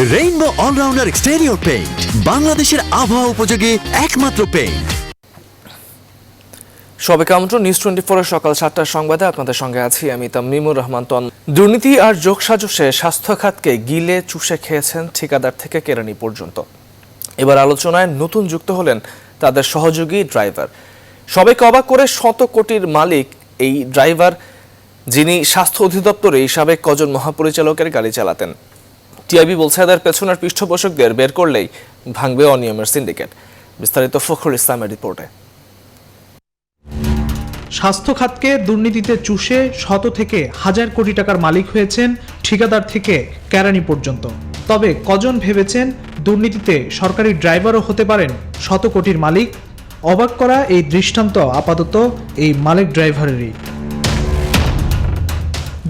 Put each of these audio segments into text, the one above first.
Rainbow allrounder exterior paint, বাংলাদেশের আবহাওয়া উপযোগী একমাত্র পেইন্ট। সবাইকে আমন্ত্রণ নিউজ 24 সকাল 7টার সংবাদে আপনাদের সঙ্গে আছি আমি তামিমুর রহমান তন। দুর্নীতি আর যোগসাজশে স্বাস্থ্য খাতকে গিলে চুষে খেয়েছেন ঠিকাদার থেকে কেরানি পর্যন্ত। এবার আলোচনায় নতুন যুক্ত হলেন তাদের সহযোগী ড্রাইভার। সবাইকে অবাক করে শত কোটির মালিক এই ড্রাইভার, যিনি স্বাস্থ্য অধিদপ্তরে সাবেক কজন মহাপরিচালকের গাড়ি চালাতেন। টিআইবি বলছে এদের পেছনের পৃষ্ঠপোষকদের বের করলেই ভাঙবে অনিয়মের সিন্ডিকেট। বিস্তারিত ফখরুল ইসলামের রিপোর্টে। স্বাস্থ্য খাতকে দুর্নীতিতে চুষে শত থেকে হাজার কোটি টাকার মালিক হয়েছেন ঠিকাদার থেকে কেরানি পর্যন্ত। তবে কজন ভেবেছেন দুর্নীতিতে সরকারি ড্রাইভারও হতে পারেন শত কোটির মালিক? অবাক করা এই দৃষ্টান্ত আপাতত এই মালিক ড্রাইভারেরই।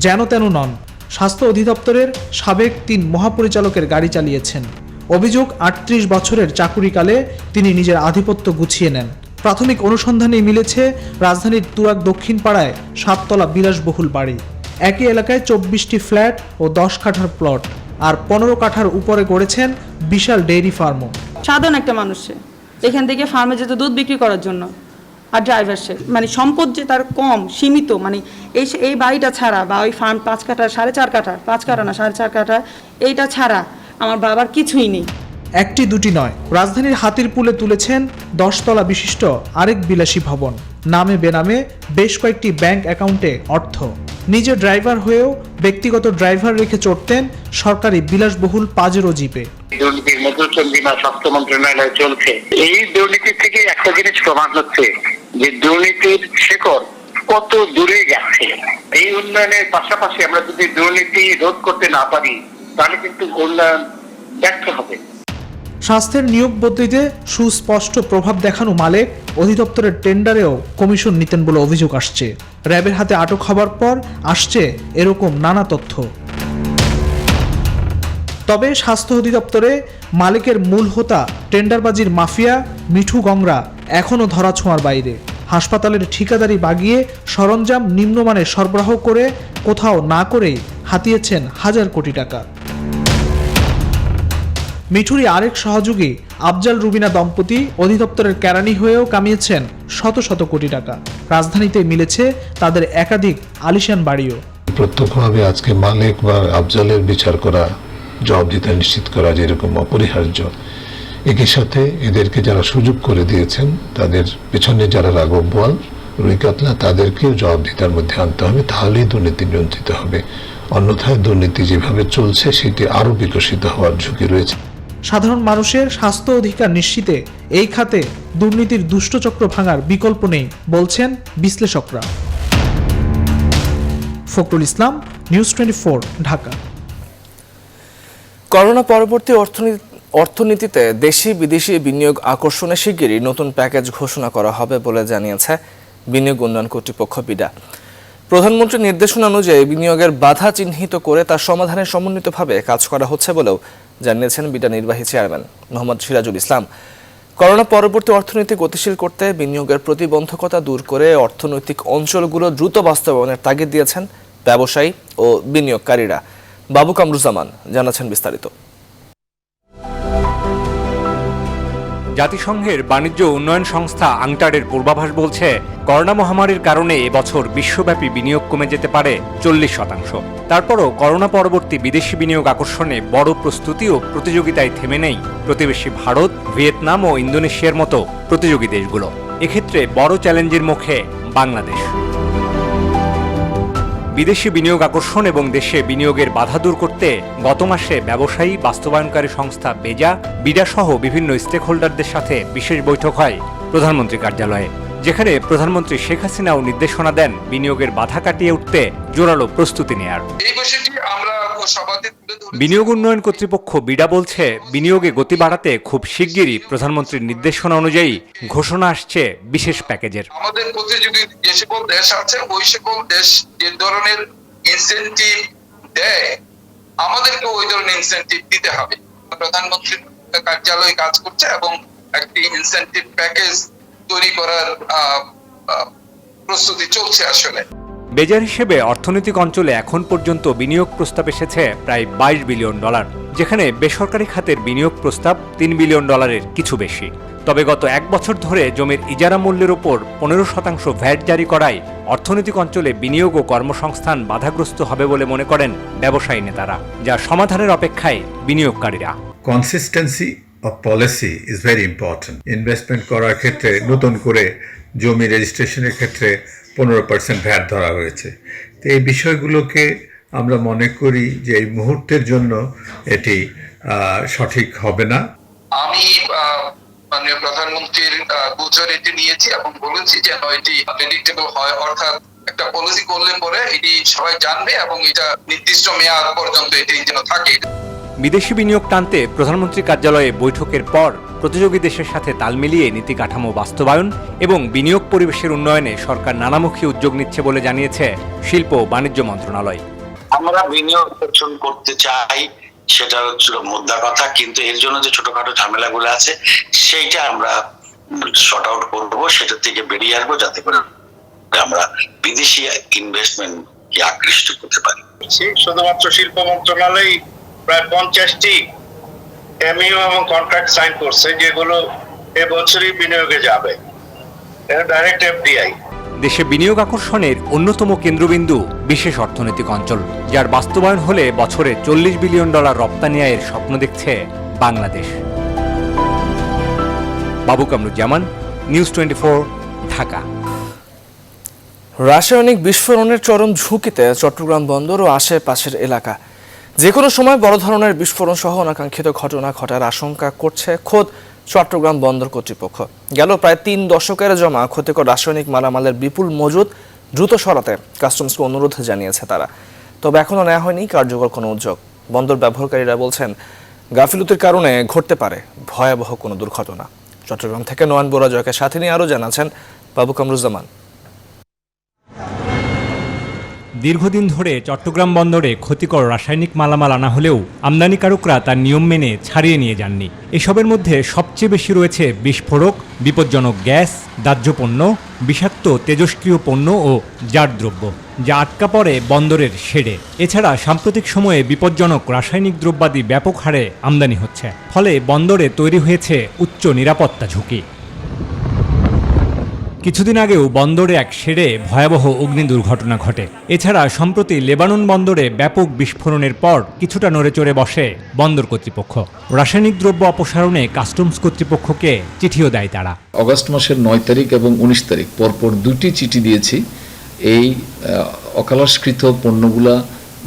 যেন তেন নন, স্বাস্থ্য অধিদপ্তরের সাবেক 3 মহাপরিচালকের গাড়ি চালিয়েছেন। অভিযোগ 38 বছরের চাকুরিকালে তিনি নিজের আধিপত্য গুছিয়ে নেন। প্রাথমিক অনুসন্ধানে মিলেছে রাজধানীর তুরাগ দক্ষিণ পাড়ায় 7 তলা বিলাসবহুল বাড়ি। একই এলাকায় 24টি ফ্ল্যাট ও 10 কাঠার প্লট, আর 15 কাঠার উপরে গড়েছেন বিশাল ডেইরি ফার্মও। সাধারণ একটা মানুষ, এখান থেকে ফার্মে যেত দুধ বিক্রি করার জন্য, আর ড্রাইভার সে মানে সম্পদ যে তার কম সীমিত, মানে এই বাড়িটা ছাড়া বা ওই ফার্ম 5 কাঠা 4.5 কাঠা 5 কাঠা না 4.5 কাঠা এইটা ছাড়া আমার বাবার কিছুই নেই। একটি দুটি নয়, রাজধানীর হাতিরপুলে তুলেছেন 10 তলা বিশিষ্ট আরেক বিলাসী ভবন। নামে বেনামে বেশ কয়েকটি ব্যাংক অ্যাকাউন্টে অর্থ। নিজে ড্রাইভার হয়েও ব্যক্তিগত ড্রাইভার রেখে চড়তেন সরকারি বিলাসবহুল পাজেরো জিপে। দুর্নীতির মধুচন্দ্রিমা স্বাস্থ্য মন্ত্রণালয়ে চলছে। এই দুর্নীতি থেকে একটা জিনিস প্রমাণ হচ্ছে যে দুর্নীতির শেকড় কত দূরে গেছে। এই উন্নয়নের পাশাপাশি আমরা যদি দুর্নীতি রোধ করতে না পারি তাহলে কিন্তু উন্নয়ন ব্যর্থ হবে। স্বাস্থ্যের নিয়োগ পদ্ধতিতে সুস্পষ্ট প্রভাব দেখানো মালিক অধিদপ্তরের টেন্ডারেও কমিশন নিতেন বলে অভিযোগ আসছে। র্যাবের হাতে আটক হবার পর আসছে এরকম নানা তথ্য। তবে স্বাস্থ্য অধিদপ্তরে মালিকের মূল হোতা টেন্ডারবাজির মাফিয়া মিঠু গংরা এখনও ধরাছোঁয়ার বাইরে। হাসপাতালের ঠিকাদারি বাগিয়ে সরঞ্জাম নিম্নমানের সরবরাহ করে কোথাও না করেই হাতিয়েছেন হাজার কোটি টাকা। মিঠুরি আরেক সহযোগী আফজাল রুবিনা দম্পতি অধিদপ্তরের কেরানি হয়েও কামিয়েছেন শত শত কোটি টাকা। রাজধানীতে মিলেছে তাদের একাধিক আলিশান বাড়িও। প্রত্যক্ষভাবে আজকে মালিক বা আফজালের বিচার করা, জবাবদিহিতা নিশ্চিত করা যেরকম অপরিহার্য, একই সাথে এদেরকে যারা সুযোগ করে দিয়েছেন তাদের পেছনে যারা রাঘব বোয়াল, রুই কাতলা, তাদেরকেও জবাবদিহিতার মধ্যে আনতে হবে। তাহলেই দুর্নীতি নিয়ন্ত্রিত হবে। অন্যথায় দুর্নীতি যেভাবে চলছে সেটি আরও বিকশিত হওয়ার ঝুঁকি রয়েছে। সাধারণ মানুষের স্বাস্থ্য অধিকার নিশ্চিতে এই খাতে দুর্নীতির দুষ্টচক্র ভাঙার বিকল্প নেই বলছেন বিশ্লেষকরা। ফখরুল ইসলাম, নিউজ 24, ঢাকা। করোনা পরবর্তী অর্থনীতিতে দেশি বিদেশি বিনিয়োগ আকর্ষণে শিগগিরই নতুন প্যাকেজ ঘোষণা করা হবে বলে জানিয়েছে বিনিয়োগ উন্নয়ন কর্তৃপক্ষ বিডা। প্রধানমন্ত্রীর নির্দেশনা অনুযায়ী বিনিয়োগের বাধা চিহ্নিত করে তার সমাধানে সমন্বিতভাবে কাজ করা হচ্ছে বলেও জানিয়েছেন বিডা নির্বাহী চেয়ারম্যান মোহাম্মদ সিরাজুল ইসলাম। করোনা পরবর্তী অর্থনীতি গতিশীল করতে বিনিয়োগের প্রতিবন্ধকতা দূর করে অর্থনৈতিক অঞ্চলগুলো দ্রুত বাস্তবায়নের তাগিদ দিয়েছেন ব্যবসায়ী ও বিনিয়োগকারীরা। বাবু কামরুজ্জামান জানাচ্ছেন বিস্তারিত। জাতিসংঘের বাণিজ্য উন্নয়ন সংস্থা আংটারের পূর্বাভাস বলছে করোনা মহামারীর কারণে এবছর বিশ্বব্যাপী বিনিয়োগ কমে যেতে পারে 40%। তারপরও করোনা পরবর্তী বিদেশি বিনিয়োগ আকর্ষণে বড় প্রস্তুতি ও প্রতিযোগিতায় থেমে নেই প্রতিবেশী ভারত, ভিয়েতনাম ও ইন্দোনেশিয়ার মতো প্রতিযোগী দেশগুলো। এক্ষেত্রে বড় চ্যালেঞ্জের মুখে বাংলাদেশ। বিদেশি বিনিয়োগ আকর্ষণ এবং দেশে বিনিয়োগের বাধা দূর করতে গত মাসে ব্যবসায়ী বাস্তবায়নকারী সংস্থা বিডা সহ বিভিন্ন স্টেকহোল্ডারদের সাথে বিশেষ বৈঠক হয় প্রধানমন্ত্রী কার্যালয়ে, যেখানে প্রধানমন্ত্রী শেখ হাসিনাও নির্দেশনা দেন বিনিয়োগের বাধা কাটিয়ে উঠতে জোরালো প্রস্তুতি নেয়ার। বিনিয়োগ উন্নয়ন কর্তৃপক্ষ বিডা বলছে বিনিয়োগে গতি বাড়াতে খুব শিগগিরই প্রধানমন্ত্রীর নির্দেশনা অনুযায়ী ঘোষণা আসছে বিশেষ প্যাকেজের। আমাদের প্রতিযোগী যে সকল দেশ আছে ওই সকল দেশ যে ধরনের ইনসেনটিভ দেয় আমাদেরকে ওই ধরনের ইনসেনটিভ দিতে হবে। প্রধানমন্ত্রীর কার্যালয় কাজ করছে এবং একটি ইনসেনটিভ প্যাকেজ তৈরি করার প্রস্তুতি চলছে আসলে। বেজার হিসেবে অর্থনৈতিক অঞ্চলে এখন পর্যন্ত বিনিয়োগ প্রস্তাব এসেছে প্রায় $22 বিলিয়ন, যেখানে বেসরকারি খাতের বিনিয়োগ প্রস্তাব $3 বিলিয়ন কিছু বেশি। তবে গত এক বছর ধরে জমির ইজারা মূল্যের ওপর 15% ভ্যাট জারি করায় অর্থনৈতিক অঞ্চলে বিনিয়োগ ও কর্মসংস্থান বাধাগ্রস্ত হবে বলে মনে করেন ব্যবসায়ী নেতারা, যা সমাধানের অপেক্ষায় বিনিয়োগকারীরা। Consistency of policy is very important. Investment করার ক্ষেত্রে নতুন করে জমি রেজিস্ট্রেশনের ক্ষেত্রে 15% ভ্যাট ধরা হয়েছে। তো এই বিষয়গুলোকে আমরা মনে করি যে এই মুহূর্তের জন্য এটি সঠিক হবে না। আমি মাননীয় প্রধানমন্ত্রীর গোচর এটি নিয়েছি এবং বলেছি যেন এটি প্রেডিক্টেবল হয়, অর্থাৎ একটা পলিসি করলে পরে এটি সবাই জানবে এবং এটা নির্দিষ্ট মেয়াদ পর্যন্ত এটি যেন থাকে। বিদেশি বিনিয়োগ টানতে প্রধানমন্ত্রী কার্যালয়ে বৈঠকের পর প্রতিযোগী দেশের সাথে তাল মিলিয়ে নীতি কাঠামো বাস্তবায়ন এবং বিনিয়োগ পরিবেশের উন্নয়নে সরকার নানামুখী উদ্যোগ নিচ্ছে বলে জানিয়েছে শিল্প ও বাণিজ্য মন্ত্রণালয়। আমরা বিনিয়োগ আকর্ষণ করতে চাই, সেটা হচ্ছে মুদ্রা কথা, কিন্তু এর জন্য যে ছোটখাটো ঝামেলাগুলো আছে সেইটা আমরা শর্ট আউট করবো, সেটা থেকে বেরিয়ে আসবো যাতে করে আমরা বিদেশি ইনভেস্টমেন্টকে আকৃষ্ট করতে পারি। শুধুমাত্র শিল্প মন্ত্রণালয় প্রায় 50টি এমইউ এবং কন্ট্রাক্ট সাইন করছে, যেগুলো এবছরই বিনিয়োগে যাবে। এটা ডাইরেক্ট এফডিআই। দেশে বিনিয়োগ আকর্ষণের অন্যতম কেন্দ্রবিন্দু বিশেষ অর্থনৈতিক অঞ্চল, যার বাস্তবায়ন হলে বছরে $40 বিলিয়ন রপ্তানি আয়ের স্বপ্ন দেখছে বাংলাদেশ। বাবু কামরুজ্জামান, নিউজ 24, ঢাকা। রাসায়নিক বিস্ফোরণের চরম ঝুঁকিতে চট্টগ্রাম বন্দর ও আশেপাশের এলাকা। যে কোনো সময় বড় ধরনের বিস্ফোরণ সহ অনাকাঙ্ক্ষিত ঘটনা ঘটার আশঙ্কা করছে খোদ চট্টগ্রাম বন্দর কর্তৃপক্ষ। গেল প্রায় 3 দশকের জমা ক্ষতিকর রাসায়নিক মালামালের বিপুল মজুদ দ্রুত সরাতে কাস্টমসকে অনুরোধ জানিয়েছে তারা, তবে এখনও নেওয়া হয়নি কার্যকর কোনো উদ্যোগ। বন্দর ব্যবহারকারীরা বলছেন গাফিলতির কারণে ঘটতে পারে ভয়াবহ কোনো দুর্ঘটনা। চট্টগ্রাম থেকে নয়ন বোরাজয়কে সাথে নিয়ে আরও জানাচ্ছেন বাবু কামরুজ্জামান। দীর্ঘদিন ধরে চট্টগ্রাম বন্দরে ক্ষতিকর রাসায়নিক মালামাল আনা হলেও আমদানিকারকরা তার নিয়ম মেনে ছাড়িয়ে নিয়ে যাননি। এসবের মধ্যে সবচেয়ে বেশি রয়েছে বিস্ফোরক, বিপজ্জনক গ্যাস, দাহ্য পণ্য, বিষাক্ত তেজস্ক্রিয় পণ্য ও জার দ্রব্য, যা আটকা পড়ে বন্দরের শেডে। এছাড়া সাম্প্রতিক সময়ে বিপজ্জনক রাসায়নিক দ্রব্যাদি ব্যাপক হারে আমদানি হচ্ছে, ফলে বন্দরে তৈরি হয়েছে উচ্চ নিরাপত্তা ঝুঁকি। কিছুদিন আগেও বন্দরে এক শেডে ভয়াবহ অগ্নি দুর্ঘটনা ঘটে। এছাড়া সম্প্রতি লেবানন বন্দরে ব্যাপক বিস্ফোরণের পর কিছুটা নড়েচড়ে বসে বন্দর কর্তৃপক্ষ। রাসায়নিক দ্রব্য অপসারণে কাস্টমস কর্তৃপক্ষকে চিঠিও দেয় তারা। অগস্ট মাসের 9 তারিখ এবং 19 তারিখ পরপর 2টি চিঠি দিয়েছি এই অকালস্কৃত পণ্যগুলা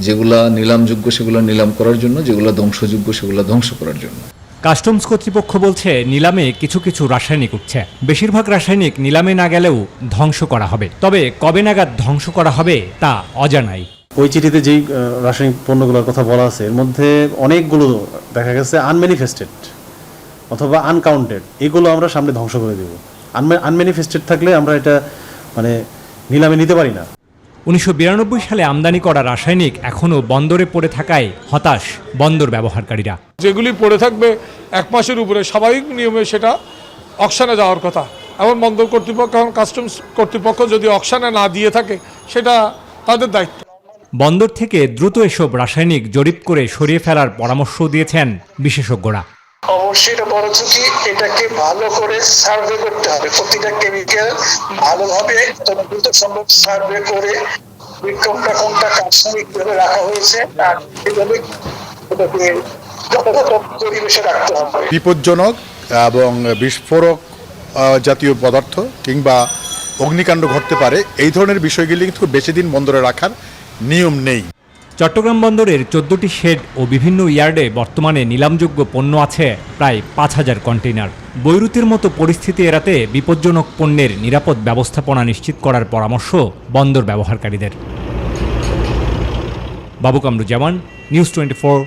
যেগুলা নিলামযোগ্য সেগুলো নিলাম করার জন্য, যেগুলো ধ্বংসযোগ্য সেগুলো ধ্বংস করার জন্য। কাস্টমস কর্তৃপক্ষ বলছে নিলামে কিছু কিছু রাসায়নিক উঠছে, বেশিরভাগ রাসায়নিক নিলামে না গেলেও ধ্বংস করা হবে, তবে কবে নাগাদ ধ্বংস করা হবে তা অজানাই। ওই চিঠিতে যেই রাসায়নিক পণ্যগুলোর কথা বলা আছে এর মধ্যে অনেকগুলো দেখা গেছে আনম্যানিফেস্টেড অথবা আনকাউন্টেড, এগুলো আমরা সামনে ধ্বংস করে দেব। আনম্যানিফেস্টেড থাকলে আমরা এটা নিলামে নিতে পারি না। 1992 সালে আমদানি করা রাসায়নিক এখনও বন্দরে পড়ে থাকায় হতাশ বন্দর ব্যবহারকারীরা। যেগুলি পড়ে থাকবে 1 মাসের উপরে স্বাভাবিক নিয়মে সেটা অকশনে যাওয়ার কথা। এখন বন্দর কর্তৃপক্ষ, এখন কাস্টমস কর্তৃপক্ষ যদি অকশনে না দিয়ে থাকে সেটা তাদের দায়িত্ব। বন্দর থেকে দ্রুত এসব রাসায়নিক জরিপ করে সরিয়ে ফেলার পরামর্শ দিয়েছেন বিশেষজ্ঞরা। অবশ্যই এটা বড় ঝুঁকি, এটাকে ভালো করে সার্ভে করতে হবে। প্রতিটা কেমিক্যাল ভালোভাবে দ্রুত সম্ভব সার্ভে করে বিক্রমটা কোনটা রাসায়নিক ভাবে রাখা হয়েছে আর এইভাবে এটাকে যথাযথ পরিবেশে রাখতে হবে। বিপজ্জনক এবং বিস্ফোরক জাতীয় পদার্থ কিংবা অগ্নিকাণ্ড ঘটতে পারে, এই ধরনের বিষয়গুলি কিন্তু বেশি দিন বন্দরে রাখার নিয়ম নেই। চট্টগ্রাম বন্দরের 14টি শেড ও বিভিন্ন ইয়ার্ডে বর্তমানে নিলামযোগ্য পণ্য আছে প্রায় 5000 কন্টেইনার। বৈরুতের মতো পরিস্থিতি এড়াতে বিপজ্জনক পণ্যের নিরাপদ ব্যবস্থাপনা নিশ্চিত করার পরামর্শ বন্দর ব্যবহারকারীদের। বাবু কামরুজ্জামান, নিউজ 24,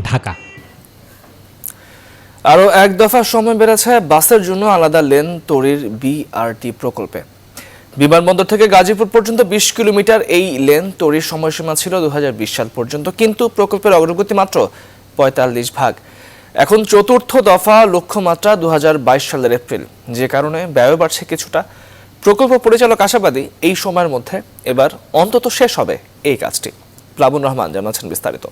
ঢাকা। আরও এক দফা সময় বেড়েছে বাসের জন্য আলাদা লেন তৈরির বিআরটি প্রকল্পে। বিমানবন্দর থেকে গাজীপুর পর্যন্ত 20 কিলোমিটার এই লেন তৈরির সময়সীমা ছিল 2020 সাল পর্যন্ত, কিন্তু প্রকল্পের অগ্রগতি মাত্র 45%। এখন চতুর্থ দফা লক্ষ্যমাত্রা 2022 সালের এপ্রিল, যে কারণে ব্যয় বাড়ছে কিছুটা। প্রকল্প পরিচালক আশাবাদী এই সময়ের মধ্যে এবার অন্তত শেষ হবে এই কাজটি। প্লাবন রহমান জানাচ্ছেন বিস্তারিত।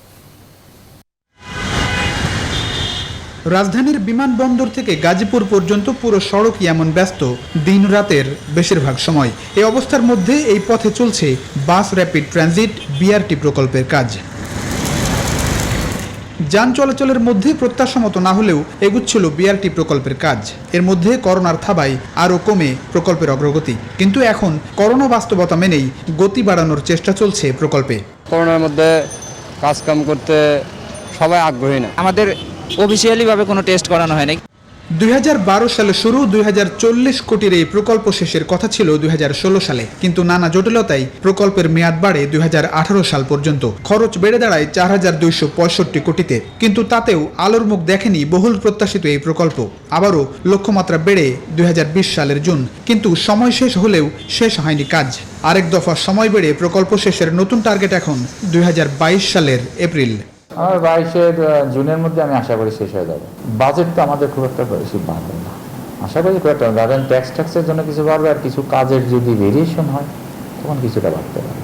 রাজধানীর বিমানবন্দর থেকে গাজীপুর পর্যন্ত পুরো সড়কই এমন ব্যস্ত দিন রাতের বেশিরভাগ সময়। এই অবস্থার মধ্যে এই পথে চলছে বাস র্যাপিড ট্রানজিট বিআরটি প্রকল্পের কাজ। যান চলাচলের মধ্যে প্রত্যাশামত না হলেও এগুচ্ছিল বিআরটি প্রকল্পের কাজ। এর মধ্যে করোনার থাবায় আরও কমে প্রকল্পের অগ্রগতি, কিন্তু এখন করোনা বাস্তবতা মেনেই গতি বাড়ানোর চেষ্টা চলছে প্রকল্পে। করোনার মধ্যে কাজকাম করতে সবাই আগ্রহী না, আমাদের অফিসিয়ালি ভাবে কোনো টেস্ট করানো হয়নি। 2012 সালে শুরু 2040 কোটির এই প্রকল্প শেষের কথা ছিল 2016 সালে, কিন্তু নানা জটিলতায় প্রকল্পের মেয়াদ বাড়ে 2018 সাল পর্যন্ত। খরচ বেড়ে দাঁড়ায় 4265 কোটিতে, কিন্তু তাতেও আলোর মুখ দেখেনি বহুল প্রত্যাশিত এই প্রকল্প। আবারও লক্ষ্যমাত্রা বেড়ে 2020 সালের জুন, কিন্তু সময় শেষ হলেও শেষ হয়নি কাজ। আরেক দফা সময় বেড়ে প্রকল্প শেষের নতুন টার্গেট এখন 2022 সালের এপ্রিল। আমার 22 জুনের মধ্যে আমি আশা করি শেষ হয়ে যাবে। বাজেট তো আমাদের খুব একটা বেশি বাড়বে না, আশা করি খুব একটা, ধরেন ট্যাক্সের জন্য কিছু বাড়বে, আর কিছু কাজের যদি ভেরিয়েশন হয় তখন কিছুটা বাড়তে পারে।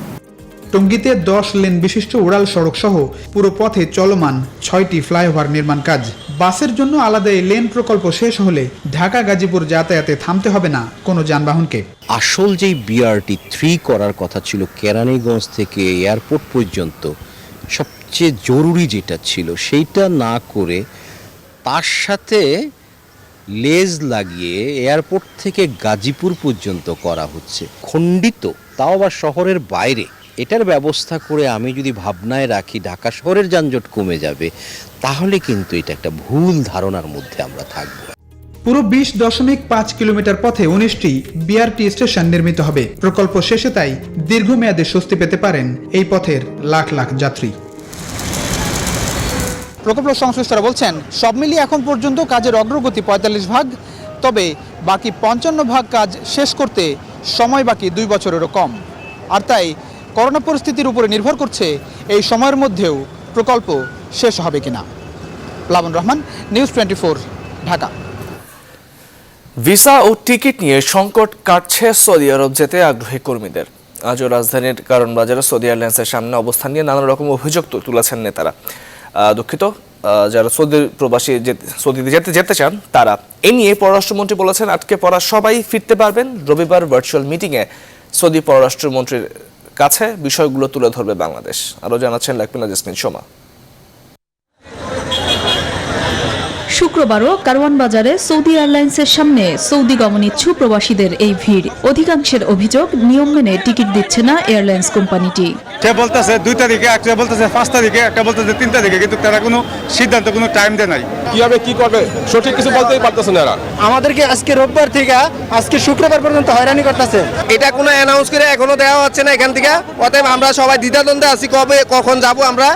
টঙ্গীতে 10 লেন বিশিষ্ট উড়াল সড়ক সহ পুরো পথে চলমান 6টি ফ্লাইওভার নির্মাণ কাজ। বাসের জন্য আলাদা এই লেন প্রকল্প শেষ হলে ঢাকা গাজীপুর যাতায়াতে থামতে হবে না কোনো যানবাহনকে। আসল যেই বিআরটি 3 করার কথা ছিল কেরানীগঞ্জ থেকে এয়ারপোর্ট পর্যন্ত, সবচেয়ে জরুরি যেটা ছিল সেইটা না করে তার সাথে লেজ লাগিয়ে এয়ারপোর্ট থেকে গাজীপুর পর্যন্ত করা হচ্ছে খণ্ডিত, তাও আবার শহরের বাইরে। এটার ব্যবস্থা করে আমি যদি ভাবনায় রাখি ঢাকা শহরের যানজট কমে যাবে, তাহলে কিন্তু এটা একটা ভুল ধারণার মধ্যে আমরা থাকব। পুরো 20.5 কিলোমিটার পথে 19টি বিআরটি স্টেশন নির্মিত হবে। প্রকল্প শেষে তাই দীর্ঘমেয়াদে স্বস্তি পেতে পারেন এই পথের লাখ লাখ যাত্রী। প্রকল্প সংশ্লিষ্টরা বলছেন, সব মিলিয়ে এখন পর্যন্ত কাজের অগ্রগতি 45 ভাগ, তবে বাকি 55 ভাগ কাজ শেষ করতে সময় বাকি 2 বছরেরও কম। আর তাই করোনা পরিস্থিতির উপরে নির্ভর করছে এই সময়ের মধ্যেও প্রকল্প শেষ হবে কিনা। প্লাবন রহমান, নিউজ 24, ঢাকা। ভিসা ও টিকিট নিয়ে সংকট কাটছে সৌদি আরব যেতে আগ্রহী কর্মীদের। আজও রাজধানীর কারণ বাজারে সৌদি এয়ারলাইন্সের সামনে অবস্থান নিয়ে নানা রকম অভিযোগ তুলেছেন নেতারা। যারা সৌদিতে যেতে চান তারা। এ নিয়ে পররাষ্ট্রমন্ত্রী বলেছেন, আটকে পড়া সবাই ফিরতে পারবেন। রবিবার ভার্চুয়াল মিটিংয়ে সৌদি পররাষ্ট্রমন্ত্রীর কাছে বিষয়গুলো তুলে ধরবে বাংলাদেশ। আরও জানাচ্ছেন লাকমিনা জেসমিন সোমা। শুক্রবারও কারওয়ান বাজারে সৌদি এয়ারলাইন্সের সামনে সৌদি গমনিচ্ছু প্রবাসীদের এই ভিড়। অধিকাংশের অভিযোগ, নিয়ম মেনে টিকিট দিচ্ছে না এয়ারলাইন্স কোম্পানিটি। সে বলতেছে 2 তারিখে, একটা বলতেছে 5 তারিখে, একটা বলতেছে 3 তারিখে, কিন্তু তারা কোনো সিদ্ধান্ত, কোনো টাইম দেয় নাই। কিভাবে কি করবে সঠিক কিছু বলতেই পারতেছে না এরা। আমাদেরকে আজকে রোববার থেকে আজকে শুক্রবার পর্যন্ত হয়রানি করতেছে। এটা কোনো অ্যানাউন্স করে এখনো দেওয়া হচ্ছে না এখান থেকে। অতএব আমরা সবাই দ্বিধাদ্বন্দ্বে আছি, কবে কখন যাব আমরা।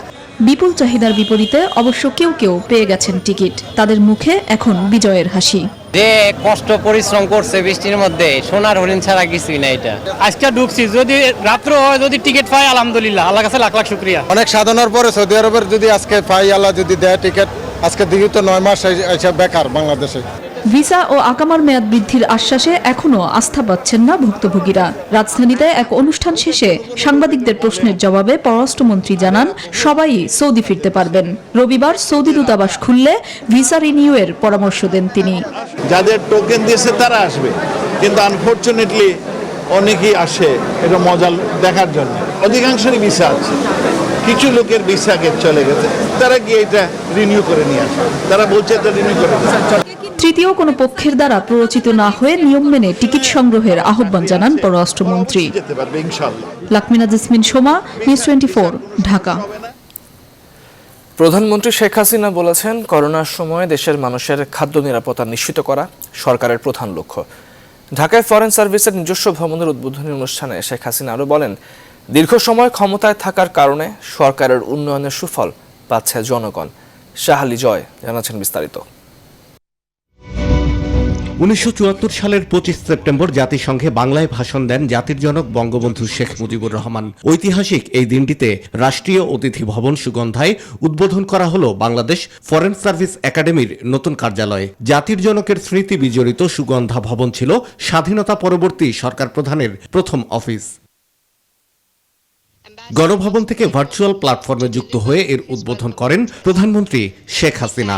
বিপুল চাহিদার বিপরীতে অবশ্য কেউ কেউ পেয়ে গেছেন টিকিট। তাদের মুখে এখন বিজয়ের হাসি। যে কষ্ট পরিশ্রম করছে বৃষ্টির মধ্যে, সোনার হরিণ ছাড়া কিছুই না। এটা আজকে ঢুকছি, যদি রাত্র হয়, যদি টিকিট পাই আলহামদুলিল্লাহ, আল্লাহর কাছে লাখ লাখ শুকরিয়া। অনেক সাধনার পরে সৌদি আরবের যদি আজকে পাই, আল্লাহ যদি দেয় টিকিট, আজকে দিকে তো 9 মাস এসে বেকার বাংলাদেশে। ভিসা ও আকামার মেয়াদ বৃদ্ধির আশ্বাসে এখনো আস্থা পাচ্ছেন না ভুক্তভোগীরা। রাজধানীতে এক অনুষ্ঠান শেষে সাংবাদিকদের প্রশ্নের জবাবে পররাষ্ট্রমন্ত্রী জানান, সবাই সৌদি ফিরতে পারবেন। রবিবার সৌদি দূতাবাস খুললে ভিসা রিনিউয়ের পরামর্শ দেন তিনি। যাদের টোকেন দিয়েছে তারা আসবে, কিন্তু আনফরচুনেটলি অনেকেই আসে এটা মজা দেখার জন্য। অধিকাংশেরই ভিসা আছে, কিছু লোকের ভিসা চলে গেছে, তারা গিয়ে এটা রিনিউ করে নিয়ে আসে। তারা বলছে এটা রিনিউ করে তৃতীয় কোনো পক্ষের দ্বারা প্ররোচিত না হয়ে নিয়ম মেনে টিকিট সংগ্রহের আহ্বান জানান পররাষ্ট্রমন্ত্রী। লাকমিনা জেসমিন সোমা, নিউজ 24, ঢাকা। প্রধানমন্ত্রী শেখ হাসিনা বলেছেন, করোনার সময় দেশের মানুষের খাদ্য নিরাপত্তা নিশ্চিত করা সরকারের প্রধান লক্ষ্য। ঢাকায় ফরেন সার্ভিসের নিজস্ব ভবনের উদ্বোধনী অনুষ্ঠানে শেখ হাসিনা আরও বলেন, দীর্ঘ সময় ক্ষমতায় থাকার কারণে সরকারের উন্নয়নের সুফল পাচ্ছে জনগণ। শাহালি জয় জানাচ্ছেন বিস্তারিত। 1974 সালের 25 সেপ্টেম্বর জাতিসংঘে বাংলায় ভাষণ দেন জাতির জনক বঙ্গবন্ধু শেখ মুজিবুর রহমান। ঐতিহাসিক এই দিনটিতে রাষ্ট্রীয় অতিথি ভবন সুগন্ধায় উদ্বোধন করা হলো বাংলাদেশ ফরেন সার্ভিস একাডেমির নতুন কার্যালয়। জাতির জনকের স্মৃতি বিজড়িত সুগন্ধা ভবন ছিল স্বাধীনতা পরবর্তী সরকার প্রধানের প্রথম অফিস। গণভবন থেকে ভার্চুয়াল প্ল্যাটফর্মে যুক্ত হয়ে এর উদ্বোধন করেন প্রধানমন্ত্রী শেখ হাসিনা।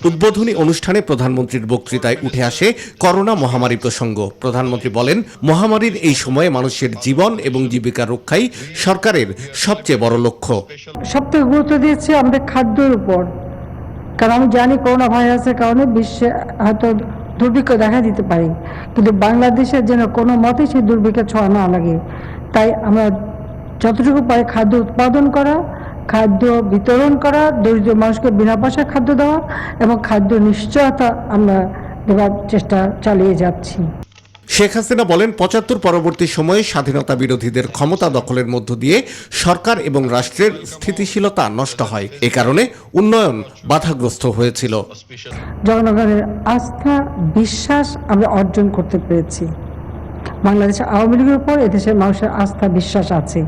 উদ্বোধনী অনুষ্ঠানে প্রধানমন্ত্রীর বক্তৃতায় উঠে আসে করোনা মহামারী প্রসঙ্গ। প্রধানমন্ত্রী বলেন, মহামারীর এই সময়ে মানুষের জীবন এবং জীবিকা রক্ষাই সরকারের সবচেয়ে বড় লক্ষ্য। সবথেকে গুরুত্ব দিয়েছে আমাদের খাদ্যের উপর, কারণ আমি জানি করোনা ভাইরাসের কারণে বিশ্বে হয়তো দুর্ভিক্ষ দেখা দিতে পারে, কিন্তু বাংলাদেশের যেন কোনো মতেই সেই দুর্ভিক্ষের ছোঁয়া না লাগে। তাই আমরা যতটুকু পারি খাদ্য উৎপাদন করা, খাদ্য বিতরণ করা, দরিদ্র মানুষকে বিনা পয়সায় খাদ্য দেওয়া এবং খাদ্য নিশ্চয়তা আমরা দেওয়ার চেষ্টা চালিয়ে যাচ্ছি। শেখ হাসিনা বলেন, ৭৫ পরবর্তী সময়ে স্বাধীনতা বিরোধীদের ক্ষমতা দখলের মধ্য দিয়ে সরকার এবং রাষ্ট্রের স্থিতিশীলতা নষ্ট হয়। এ কারণে উন্নয়ন বাধাগ্রস্ত হয়েছিল। জনগণের আস্থা বিশ্বাস আমরা অর্জন করতে পেরেছি। বাংলাদেশের আওয়ামী লীগের উপর এদেশের মানুষের আস্থা বিশ্বাস আছে,